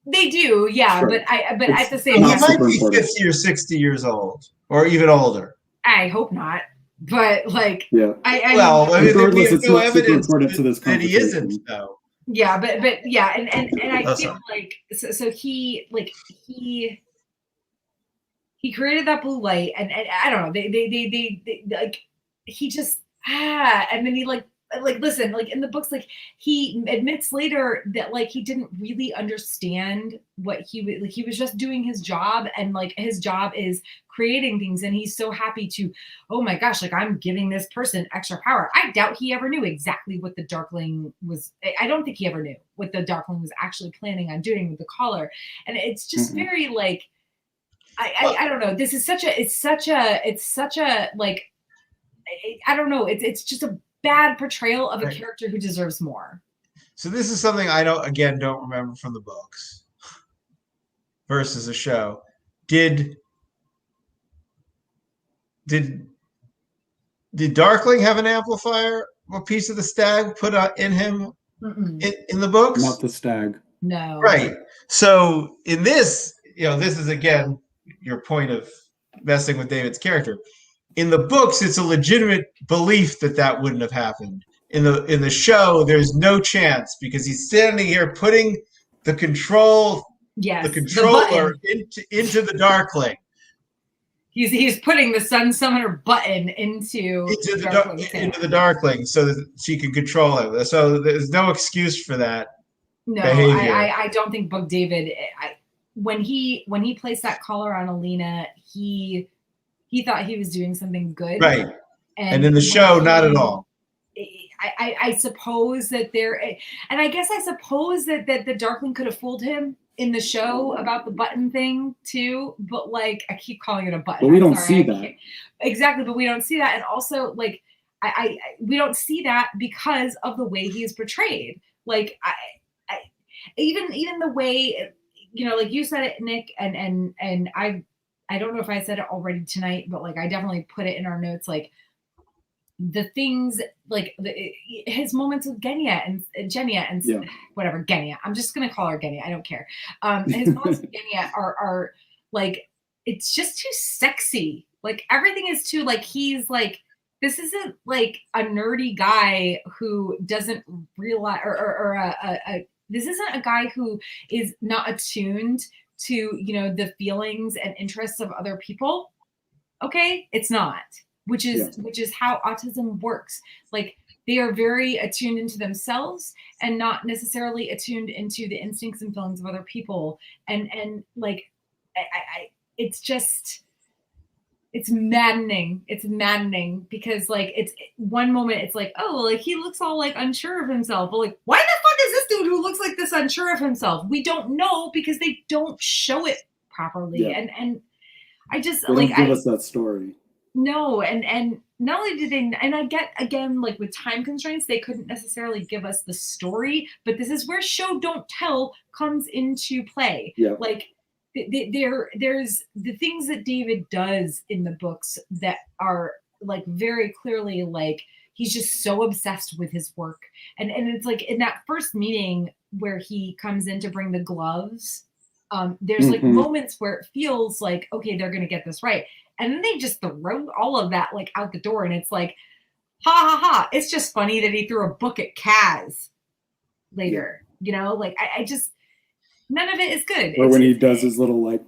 A: They do, yeah,
B: sure.
A: but at the same time,
C: he might be 50 or 60 years old, or even older.
A: I hope not, but like,
B: yeah.
C: I mean,
B: there's no
C: evidence
B: that
C: he isn't, though.
A: Yeah, but yeah, and I feel like so he created that blue light, and I don't know, they like, he just and then he like listen, like in the books, like he admits later that like he didn't really understand what he was just doing his job, and like his job is creating things, and he's so happy to, oh my gosh, like I'm giving this person extra power. I doubt he ever knew exactly what the Darkling was. I don't think he ever knew what the Darkling was actually planning on doing with the collar, and it's just very like, I don't know. This is such a like, I don't know. It's just a bad portrayal of a character who deserves more.
C: So this is something I don't remember from the books versus a show. Did Darkling have an amplifier or piece of the stag put in him in the books?
B: Not the stag.
A: No.
C: Right. So in this, you know, this is again your point of messing with David's character. In the books, it's a legitimate belief that wouldn't have happened. In the show, there's no chance because he's standing here putting the controller into the Darkling.
A: He's putting the Sun Summoner button into
C: the Darkling so that she can control him. So there's no excuse for that.
A: No,
C: behavior.
A: I don't think Book David. When he placed that collar on Alina, he he thought he was doing something good.
C: Right. And in the show, not at all.
A: I suppose that and I guess I suppose that the Darkling could have fooled him in the show about the button thing too, but like I keep calling it a button.
B: But we don't see that.
A: Exactly, but we don't see that, and also like we don't see that because of the way he is portrayed. Like even the way, you know, like you said it, Nick, and I don't know if I said it already tonight, but like I definitely put it in our notes, like the things like his moments with Genya and whatever, Genya. I'm just gonna call her Genya. I don't care. His moments with Genya are like, it's just too sexy. Like everything is too like, he's like, this isn't like a nerdy guy who doesn't realize or this isn't a guy who is not attuned to, you know, the feelings and interests of other people. Okay, it's not. Which is how autism works. Like they are very attuned into themselves and not necessarily attuned into the instincts and feelings of other people. And like, it's just, it's maddening. It's maddening because like it's one moment it's like, oh, like he looks all like unsure of himself. But like, why the fuck is this dude who looks like this unsure of himself? We don't know because they don't show it properly.
B: Yeah.
A: And I just
B: they
A: like
B: don't give us that story.
A: No, and not only did they, and I get again, like with time constraints, they couldn't necessarily give us the story, but this is where show don't tell comes into play.
B: Yeah.
A: Like there's the things that David does in the books that are like very clearly like he's just so obsessed with his work. And it's like in that first meeting where he comes in to bring the gloves, there's like moments where it feels like, okay, they're gonna get this right. And then they just throw all of that like out the door. And it's like, ha ha ha. It's just funny that he threw a book at Kaz later. Yeah. You know, like I just, none of it is good.
B: Or when he does his little like,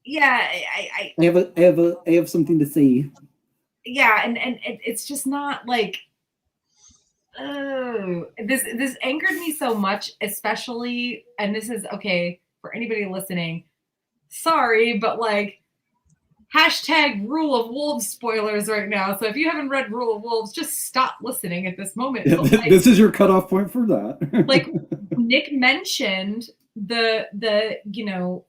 A: yeah,
B: I have something to say.
A: Yeah, and it's just not like, oh, this angered me so much, especially, and this is okay for anybody listening. Sorry, but like, hashtag Rule of Wolves spoilers right now. So if you haven't read Rule of Wolves, just stop listening at this moment.
B: Yeah, like, this is your cutoff point for that.
A: Like Nick mentioned the you know,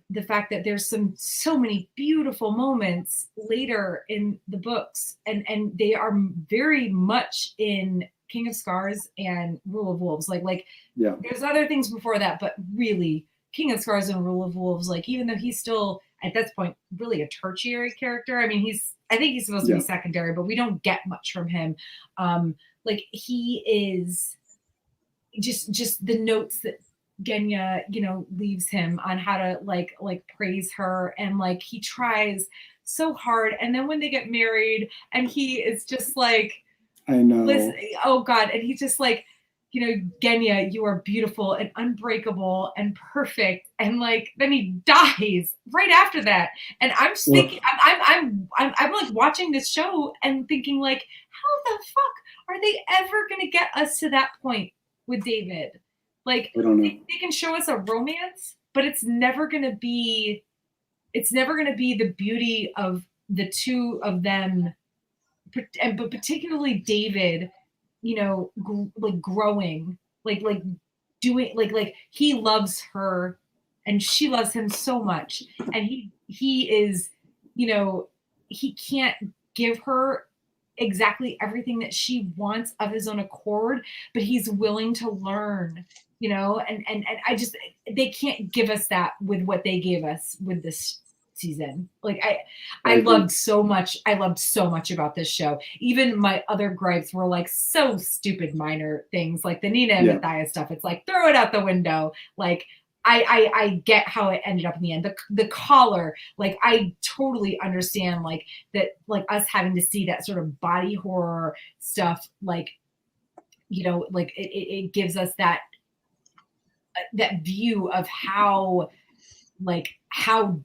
A: the fact that there's so many beautiful moments later in the books, and they are very much in King of Scars and Rule of Wolves. Like
B: yeah,
A: there's other things before that, but really King of Scars and Rule of Wolves, like even though he's still at this point really a tertiary character, I mean I think he's supposed to be secondary, but we don't get much from him. Like he is just the notes that Genya, you know, leaves him on how to like praise her, and like he tries so hard, and then when they get married and he is just like,
B: I know,
A: listen, oh God, and he's just like, you know, Genya, you are beautiful and unbreakable and perfect, and like then he dies right after that, and I'm just thinking, I'm like watching this show and thinking like, how the fuck are they ever gonna get us to that point with David? Like they can show us a romance, but it's never gonna be the beauty of the two of them, but particularly David, you know, like growing, like doing, like he loves her and she loves him so much, and he is, you know, he can't give her exactly everything that she wants of his own accord, but he's willing to learn, you know, and I just, they can't give us that with what they gave us with this season. Like I loved so much about this show. Even my other gripes were like so stupid minor things, like the Nina and Matthias stuff. It's like, throw it out the window. Like I get how it ended up in the end. The collar, like I totally understand like that, like us having to see that sort of body horror stuff, like, you know, like it gives us that view of how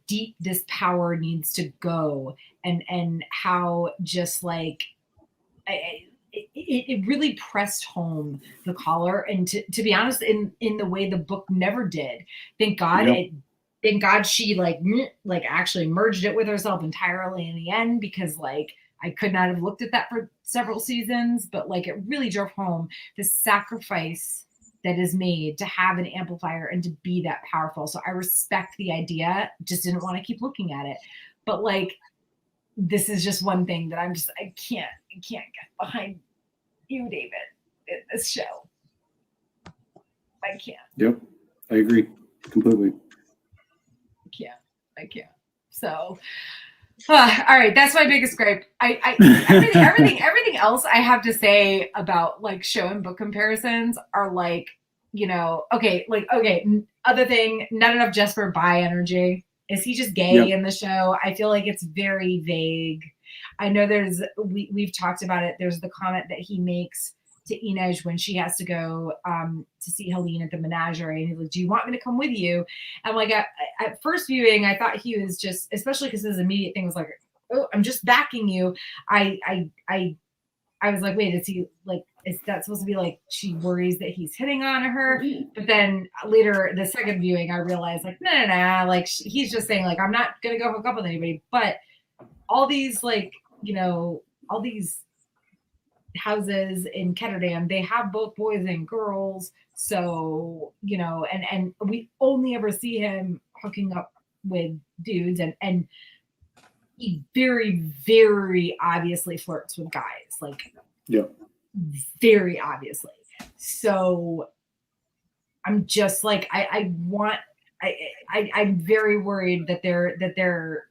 A: deep this power needs to go, and how just like it really pressed home the collar, and to be honest, in the way the book never did. Thank God thank God she like actually merged it with herself entirely in the end, because like I could not have looked at that for several seasons, but like it really drove home the sacrifice that is made to have an amplifier and to be that powerful. So I respect the idea, just didn't want to keep looking at it. But like, this is just one thing that I can't get behind you, David, in this show. I can't.
B: Yep, I agree completely.
A: I can't. So, all right, that's my biggest gripe. Everything else I have to say about like show and book comparisons are like, you know, okay. Other thing, not enough Jesper bi energy. Is he just gay in the show? I feel like it's very vague. I know we've talked about it. There's the comment that he makes to Inej when she has to go to see Helene at the menagerie, and he's like, "Do you want me to come with you?" And like at first viewing, I thought he was just, especially because his immediate thing was like, "Oh, I'm just backing you." I was like, "Wait, is he like? Is that supposed to be like she worries that he's hitting on her?" But then later, the second viewing, I realized like, no, like he's just saying like, "I'm not gonna go hook up with anybody." But all these like, you know, all these houses in Ketterdam, they have both boys and girls, so you know, and we only ever see him hooking up with dudes, and he very, very obviously flirts with guys, like very obviously. So I'm just like, I'm very worried that they're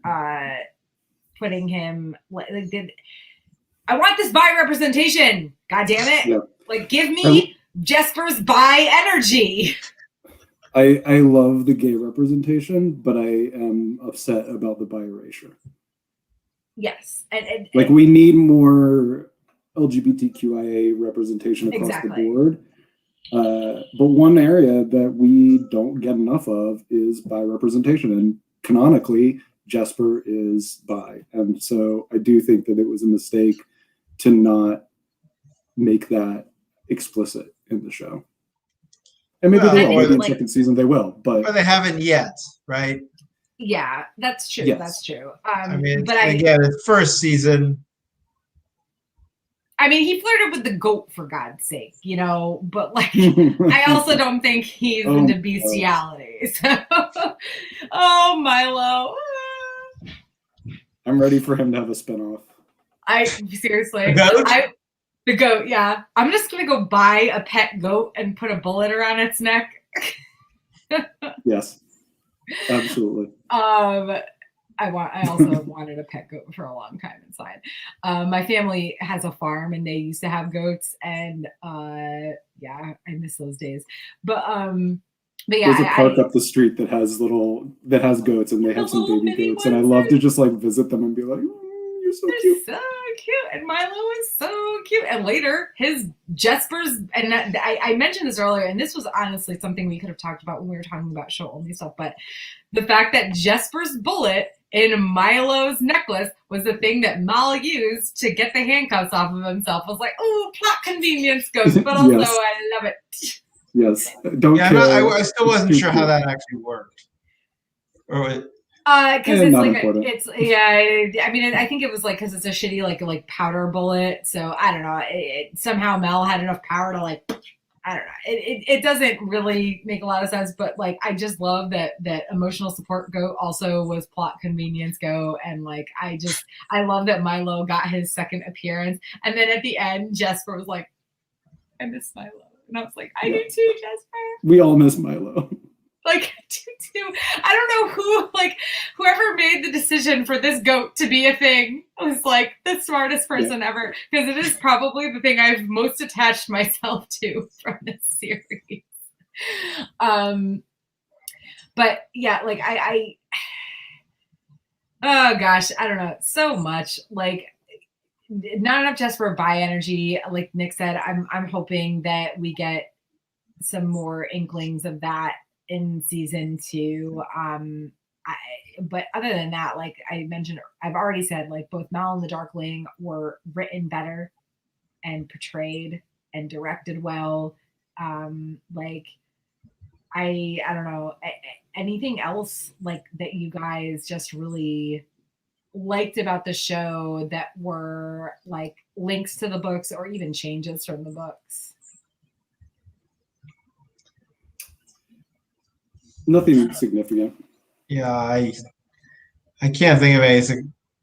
A: putting him like I want this bi representation. God damn it. Yeah. Like, give me Jesper's bi energy.
B: I love the gay representation, but I am upset about the bi erasure.
A: Yes.
B: And we need more LGBTQIA representation across the board. But one area that we don't get enough of is bi representation. And canonically, Jesper is bi. And so I do think that it was a mistake to not make that explicit in the show. And maybe they will. Maybe in second season they will. But
C: they haven't yet, right?
A: Yeah, that's true.
B: Yes.
A: That's true.
C: I mean, but again, the first season.
A: I mean, he flirted with the goat, for God's sake, you know, but like, I also don't think he's into bestiality. So, oh, Milo.
B: I'm ready for him to have a spinoff.
A: Seriously.
C: The goat?
A: The goat, yeah. I'm just going to go buy a pet goat and put a bullet around its neck.
B: Yes, absolutely.
A: I also wanted a pet goat for a long time inside. My family has a farm and they used to have goats, and yeah, I miss those days. But yeah,
B: there's a park up the street that has goats, and they have some baby goats, and I love to just like visit them and be like, "You're so cute."
A: So cute, and Milo is so cute. And later, his Jesper's, and I mentioned this earlier, and this was honestly something we could have talked about when we were talking about show only stuff, but the fact that Jesper's bullet in Milo's necklace was the thing that Mal used to get the handcuffs off of himself. I was like, oh, plot convenience goes, but also
B: Yes.
A: I love it.
B: Yes.
C: I still wasn't sure how that actually worked. Or
A: because it's like it's I mean, I think it was like because it's a shitty like powder bullet. So I don't know. Somehow Mel had enough power to like, I don't know. It doesn't really make a lot of sense, but like I just love that emotional support goat also was plot convenience goat, and like I love that Milo got his second appearance, and then at the end Jesper was like, I miss Milo, and I was like, I do too, Jesper.
B: We all miss Milo.
A: Like, I don't know whoever made the decision for this goat to be a thing was like the smartest person ever, because it is probably the thing I've most attached myself to from this series. But yeah, like oh gosh, I don't know, so much, like not enough Jesper bi energy. Like Nick said, I'm hoping that we get some more inklings of that in season 2. But other than that, like I mentioned, I've already said, like both Mal and the Darkling were written better and portrayed and directed well. Like I don't know, anything else like that you guys just really liked about the show that were like links to the books or even changes from the books?
B: Nothing significant.
C: Yeah, I can't think of any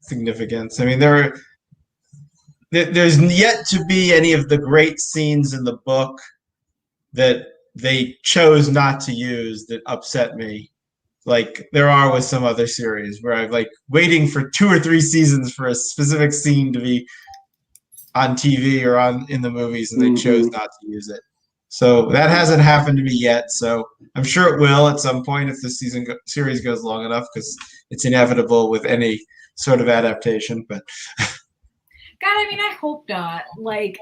C: significance. I mean, there's yet to be any of the great scenes in the book that they chose not to use that upset me, like there are with some other series where I'm like waiting for 2 or 3 seasons for a specific scene to be on TV or in the movies, and they chose not to use it. So that hasn't happened to me yet. So I'm sure it will at some point if the series goes long enough, because it's inevitable with any sort of adaptation. But
A: God, I mean, I hope not. Like,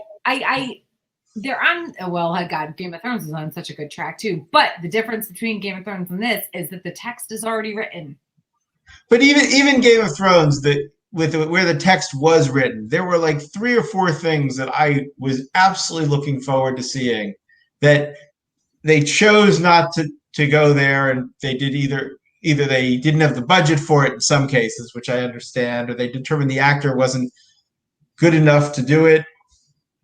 A: they're on, well, God, Game of Thrones is on such a good track too. But the difference between Game of Thrones and this is that the text is already written.
C: But even Game of Thrones, where the text was written, there were like 3 or 4 things that I was absolutely looking forward to seeing that they chose not to go there, and they did either they didn't have the budget for it in some cases, which I understand, or they determined the actor wasn't good enough to do it,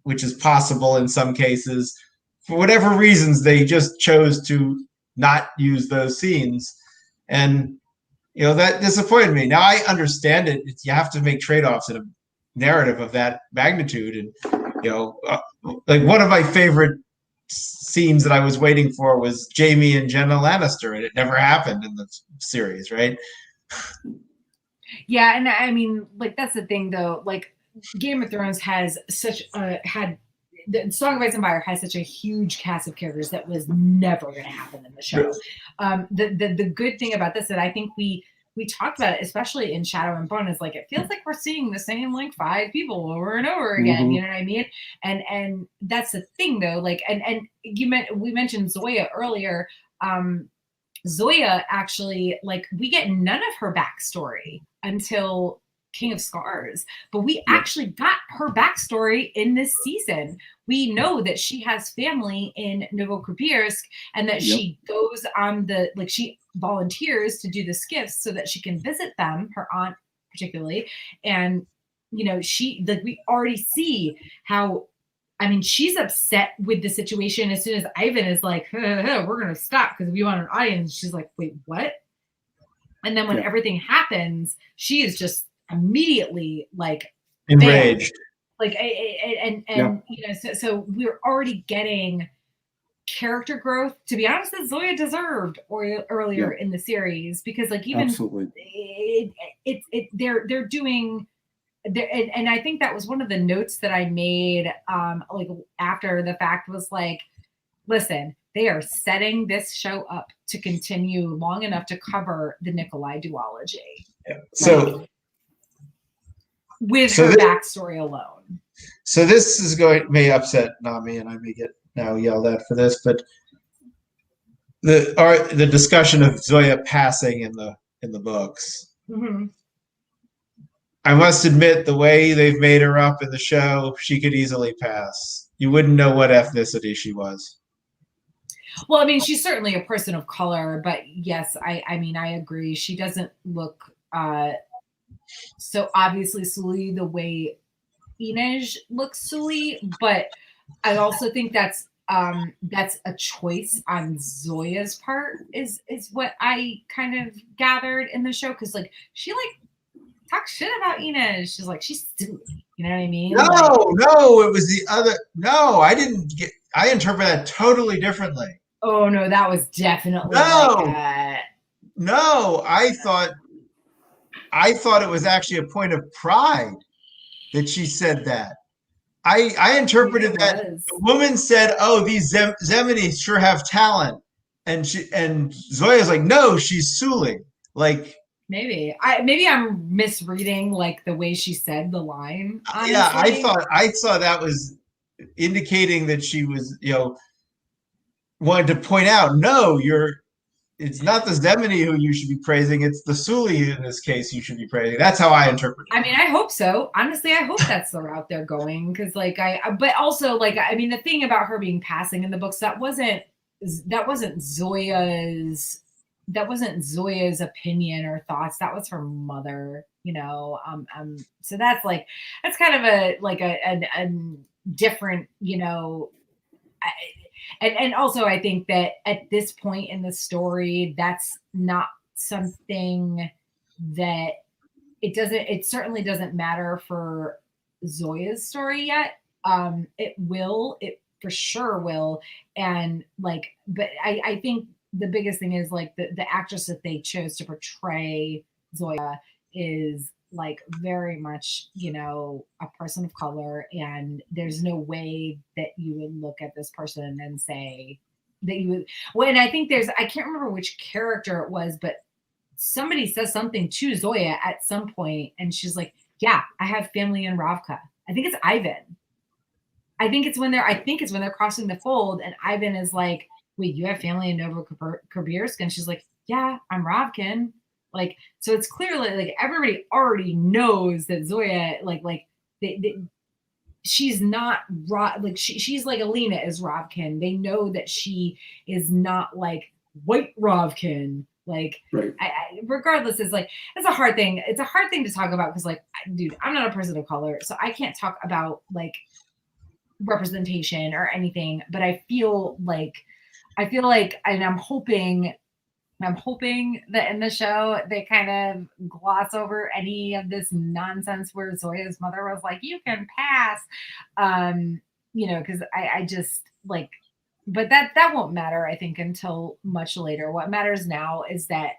C: which is possible in some cases. For whatever reasons, they just chose to not use those scenes. And, that disappointed me. Now I understand it. You have to make trade-offs in a narrative of that magnitude. And, like one of my favorite scenes that I was waiting for was Jaime and Jenna Lannister, and it never happened in the series, right?
A: Yeah, and I mean, like, that's the thing, though. Like, Game of Thrones has the Song of Ice and Fire has such a huge cast of characters that was never going to happen in the show. The good thing about this that I think we talked about it, especially in Shadow and Bone, is like it feels like we're seeing the same like 5 people over and over again. You know what I mean? And that's the thing, though. Like, and we mentioned Zoya earlier. Zoya actually, like, we get none of her backstory until King of Scars, but we actually got her backstory in this season. We know that she has family in Novokopirsk, and that she goes on she volunteers to do the skiffs so that she can visit them, her aunt particularly. And we already see how, I mean, she's upset with the situation as soon as Ivan is like, we're gonna stop because we want an audience. She's like, wait, what? And then when everything happens, she is just immediately like
C: enraged.
A: Like, so we're already getting character growth, to be honest, that Zoya deserved earlier in the series, because like even they're doing. And I think that was one of the notes that I made like after the fact, was like, listen, they are setting this show up to continue long enough to cover the Nikolai duology.
C: Yeah. So
A: with her backstory alone.
C: So this may upset Nami, and I may get now yelled at for this, but the discussion of Zoya passing in the books. Mm-hmm. I must admit, the way they've made her up in the show, she could easily pass. You wouldn't know what ethnicity she was.
A: Well, I mean, she's certainly a person of color, but yes, I mean, I agree. She doesn't look so obviously Sully the way Inej looks Sully, but I also think that's a choice on Zoya's part, is what I kind of gathered in the show, because like she like talk shit about Inej. She's like, she's silly. You know what I mean?
C: No, it was the other. No, I interpret that totally differently.
A: Oh no, that was definitely
C: No, I thought it was actually a point of pride that she said that. I interpreted that the woman said, "Oh, these Zemini sure have talent," and Zoya's like, "No, she's Suli." Like,
A: maybe I'm misreading like the way she said the line. Honestly.
C: Yeah, I thought that was indicating that she was, wanted to point out, no, it's not the Zemini who you should be praising, it's the Suli in this case you should be praising. That's how I interpret it.
A: I mean, I hope so. Honestly, I hope that's the route they're going, because but also like, I mean, the thing about her being passing in the books, that wasn't Zoya's Zoya's opinion or thoughts. That was her mother, so that's kind of a different, and also I think that at this point in the story, that's not something that it certainly doesn't matter for Zoya's story yet. It for sure will. And but I think the biggest thing is the actress that they chose to portray Zoya is very much, a person of color. And there's no way that you would look at this person and say that you would, well, and I think I can't remember which character it was, but somebody says something to Zoya at some point, and she's like, yeah, I have family in Ravka. I think it's Ivan. I think it's when they're crossing the fold, and Ivan is like, wait, you have family in Novosibirsk? And she's like, yeah, I'm Ravkin. So it's clearly everybody already knows that Zoya, she's not she's like Alina is Ravkin. They know that she is not white Ravkin.
B: Right.
A: Regardless, it's a hard thing. It's a hard thing to talk about because dude, I'm not a person of color, so I can't talk about representation or anything. But I feel like, and I'm hoping that in the show they kind of gloss over any of this nonsense where Zoya's mother was like, you can pass, because I just but that won't matter, I think, until much later. What matters now is that,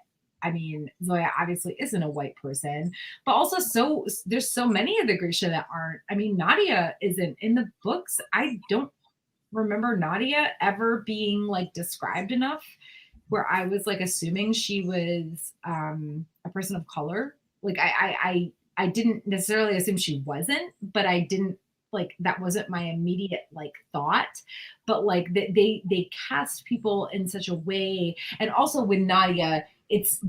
A: Zoya obviously isn't a white person, but also there's so many of the Grisha that aren't. Nadia isn't in the books. I don't remember Nadia ever being described enough where I was assuming she was a person of color. I didn't necessarily assume she wasn't, but I didn't that wasn't my immediate thought. But they cast people in such a way, and also with Nadia, it's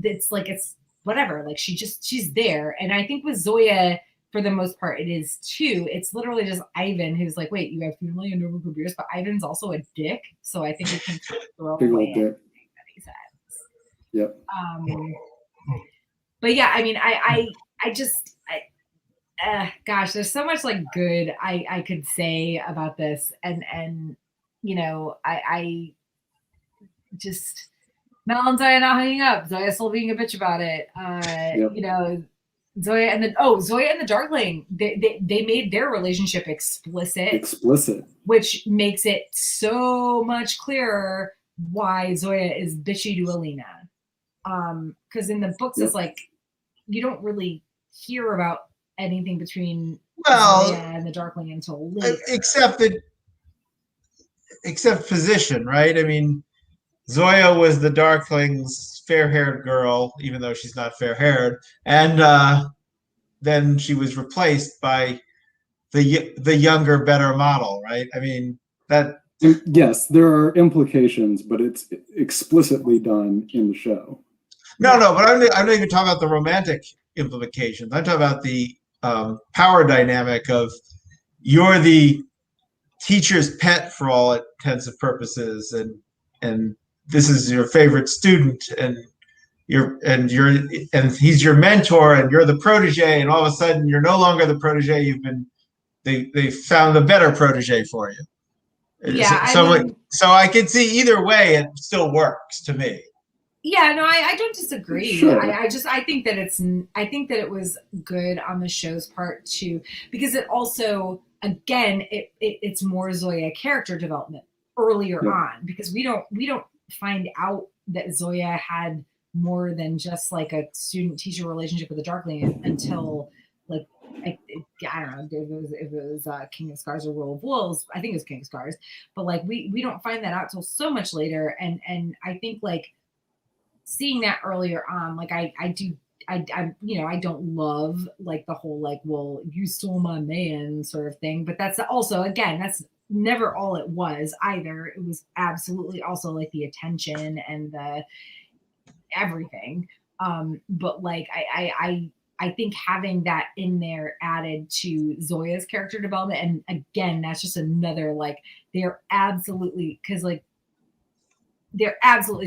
A: whatever. She's there, and I think with Zoya, for the most part, it is too. It's literally just Ivan who's like, wait, you have family in Novosibirsk, but Ivan's also a dick, so I think we can throw away anything that he says.
B: Yep.
A: But yeah, gosh, there's so much good I could say about this, and I just Mel and Zoya not hanging up. Zoya still being a bitch about it.
B: Yep.
A: Zoya and the Darkling, they made their relationship explicit, which makes it so much clearer why Zoya is bitchy to Alina. Because in the books, it's you don't really hear about anything between Zoya and the Darkling until later.
C: Except position, right? Zoya was the Darkling's fair-haired girl, even though she's not fair-haired, and then she was replaced by the younger, better model, right? That.
B: Yes, there are implications, but it's explicitly done in the show.
C: No, but I'm not even talking about the romantic implications. I'm talking about the power dynamic of you're the teacher's pet for all intents and purposes, and this is your favorite student, and he's your mentor, and you're the protege, and all of a sudden you're no longer the protege. They found a better protege for you.
A: Yeah.
C: So I can see either way it still works to me.
A: Yeah, no, I don't disagree.
B: Sure.
A: I think that it was good on the show's part too, because it also, again, it's more Zoya character development earlier on, because we don't find out that Zoya had more than just a student-teacher relationship with the Darkling until I don't know if it was King of Scars or Rule of Wolves. I think it was King of Scars, but we don't find that out till so much later, and I think seeing that earlier on, I don't love the whole well, you stole my man sort of thing, but that's also, again, that's never all it was either. It was absolutely also the attention and the everything. But I think having that in there added to Zoya's character development, and again, that's just another they're absolutely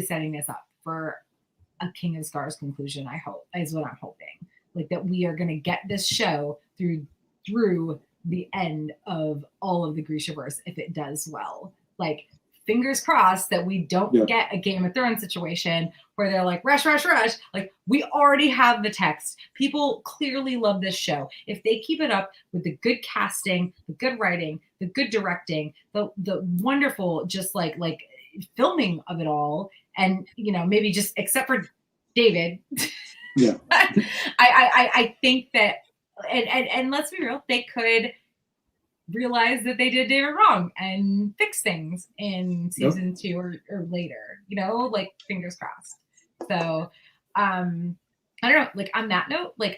A: setting this up for a King of Scars conclusion, I hope, is what I'm hoping. Like that we are going to get this show through the end of all of the Grishaverse if it does well. Like, fingers crossed that we don't get a Game of Thrones situation where they're like, rush. Like, we already have the text. People clearly love this show. If they keep it up with the good casting, the good writing, the good directing, the wonderful just like filming of it all, and maybe just except for David.
B: Yeah.
A: I think that and let's be real, they could realize that they did David wrong and fix things in season 2 or later, like fingers crossed. So I don't know, like on that note, like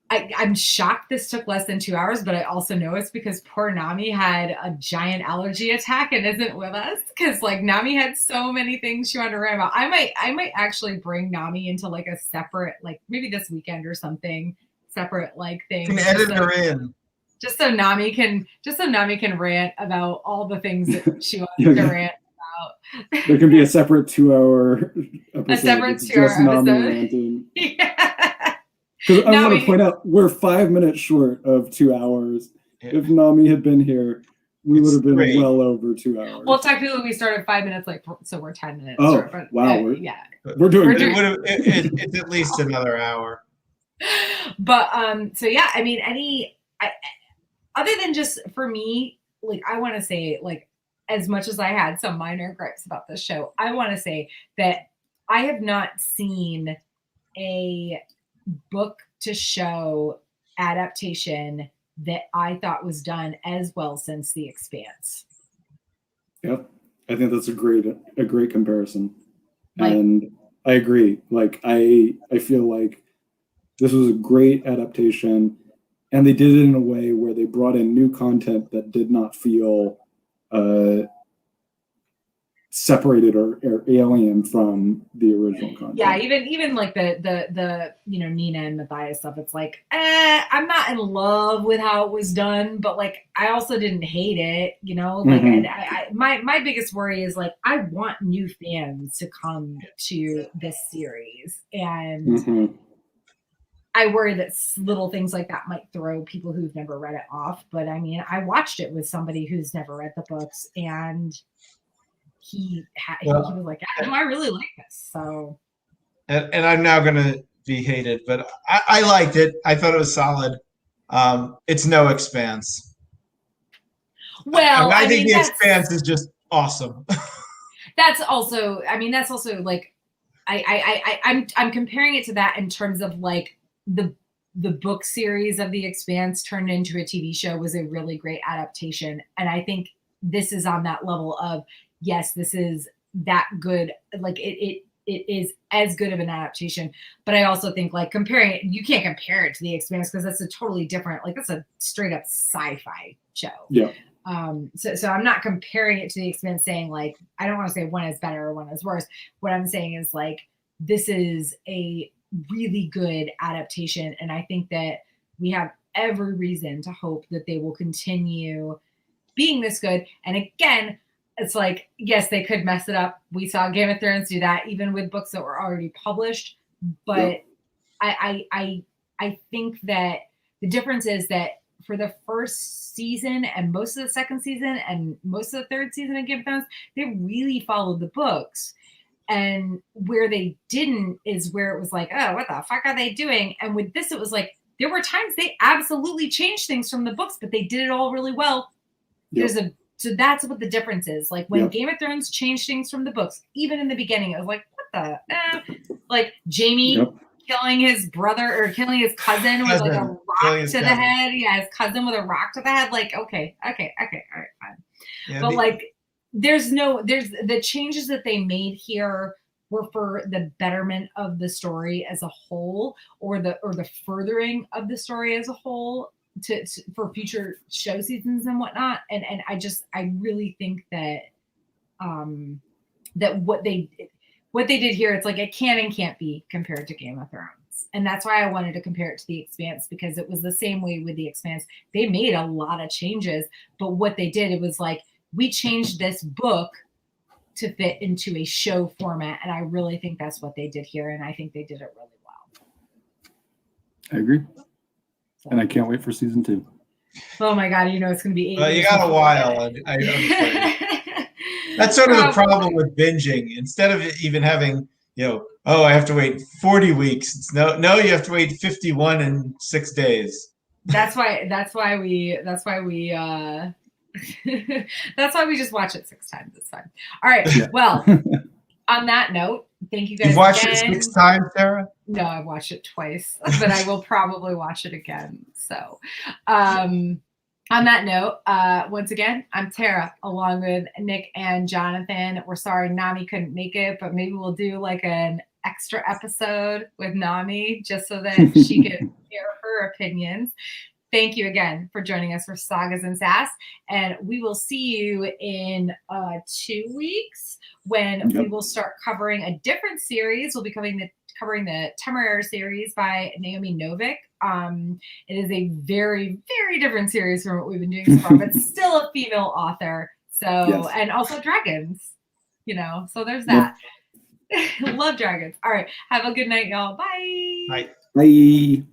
A: I'm shocked this took less than 2 hours, but I also know it's because poor Nami had a giant allergy attack and isn't with us, because like Nami had so many things she wanted to write about. I might actually bring Nami into like a separate, like maybe this weekend or something, separate like thing.
C: Can edit her in.
A: Just so Nami can rant about all the things that she wants to rant about.
B: There can be a separate 2-hour episode.
A: A separate 2-hour episode. Yeah.
B: Because I want to point out, we're 5 minutes short of 2 hours. Yeah. If Nami had been here, we would have been well over 2 hours.
A: Well, technically, we started 5 minutes late, so we're 10 minutes.
B: Oh,
A: short, but,
B: wow.
A: We're doing
C: it's at least another hour.
A: But, so yeah, I mean, other than just for me, like, I want to say, like, as much as I had some minor gripes about this show, I want to say that I have not seen a book to show adaptation that I thought was done as well since The Expanse.
B: Yep, I think that's a great comparison, and I agree. Like I feel like this was a great adaptation, and they did it in a way where they brought in new content that did not feel separated or alien from the original content.
A: Yeah, even like the Nina and Matthias stuff, it's like, I'm not in love with how it was done, but like I also didn't hate it, like and my biggest worry is like I want new fans to come to this series, and I worry that little things like that might throw people who've never read it off. But I mean, I watched it with somebody who's never read the books, and he was like, I really like this. So,
C: and I'm now gonna be hated, but I liked it. I thought it was solid. It's no Expanse.
A: Well,
C: I think The Expanse is just awesome.
A: That's also like I'm comparing it to that in terms of like the book series of The Expanse turned into a TV show was a really great adaptation, and I think this is on that level of, yes, this is that good. Like it is as good of an adaptation, but I also think like comparing it, you can't compare it to The Expanse because that's a totally different, like that's a straight up sci-fi show.
B: Yeah.
A: So I'm not comparing it to The Expanse saying like, I don't want to say one is better or one is worse. What I'm saying is like, this is a really good adaptation. And I think that we have every reason to hope that they will continue being this good. And again, it's like, yes, they could mess it up. We saw Game of Thrones do that, even with books that were already published. But I think that the difference is that for the first season and most of the second season and most of the third season of Game of Thrones, they really followed the books. And where they didn't is where it was like, oh, what the fuck are they doing? And with this, it was like, there were times they absolutely changed things from the books, but they did it all really well.
B: Yep.
A: So that's what the difference is. Like when Game of Thrones changed things from the books, even in the beginning, it was like, what the? Like Jamie killing his brother or killing his cousin with like a rock to the head. Yeah, his cousin with a rock to the head. Like, okay, all right, fine. Yeah, but like, there's the changes that they made here were for the betterment of the story as a whole, or the furthering of the story as a whole for future show seasons and whatnot. And I really think that that what they did here, it's like it can and can't be compared to Game of Thrones. And that's why I wanted to compare it to The Expanse, because it was the same way with The Expanse. They made a lot of changes, but what they did, it was like, we changed this book to fit into a show format. And I really think that's what they did here. And I think they did it really well.
B: I agree. And I can't wait for season 2.
A: Oh my God, you know it's going to be 8
C: You
A: years
C: got a
A: before
C: while.
A: that.
C: That's sort of the problem with binging. Instead of even having, oh, I have to wait 40 weeks. It's no, you have to wait 51 in 6 days.
A: That's why we that's why we just watch it 6 times. It's fine. All right.
B: Yeah.
A: Well, on that note, thank you guys.
C: You've watched
A: again.
C: it 6 times, Sarah?
A: No, I've watched it twice, but I will probably watch it again. So, on that note, once again, I'm Tara, along with Nick and Jonathan. We're sorry Nami couldn't make it, but maybe we'll do like an extra episode with Nami just so that she can share her opinions. Thank you again for joining us for Sagas and Sass, and we will see you in 2 weeks when we will start covering a different series. We'll be covering the Temeraire series by Naomi Novik. It is a very, very different series from what we've been doing so far, but still a female author. So, and also dragons, so there's that. Love dragons. All right. Have a good night, y'all. Bye.
C: Bye.
B: Bye.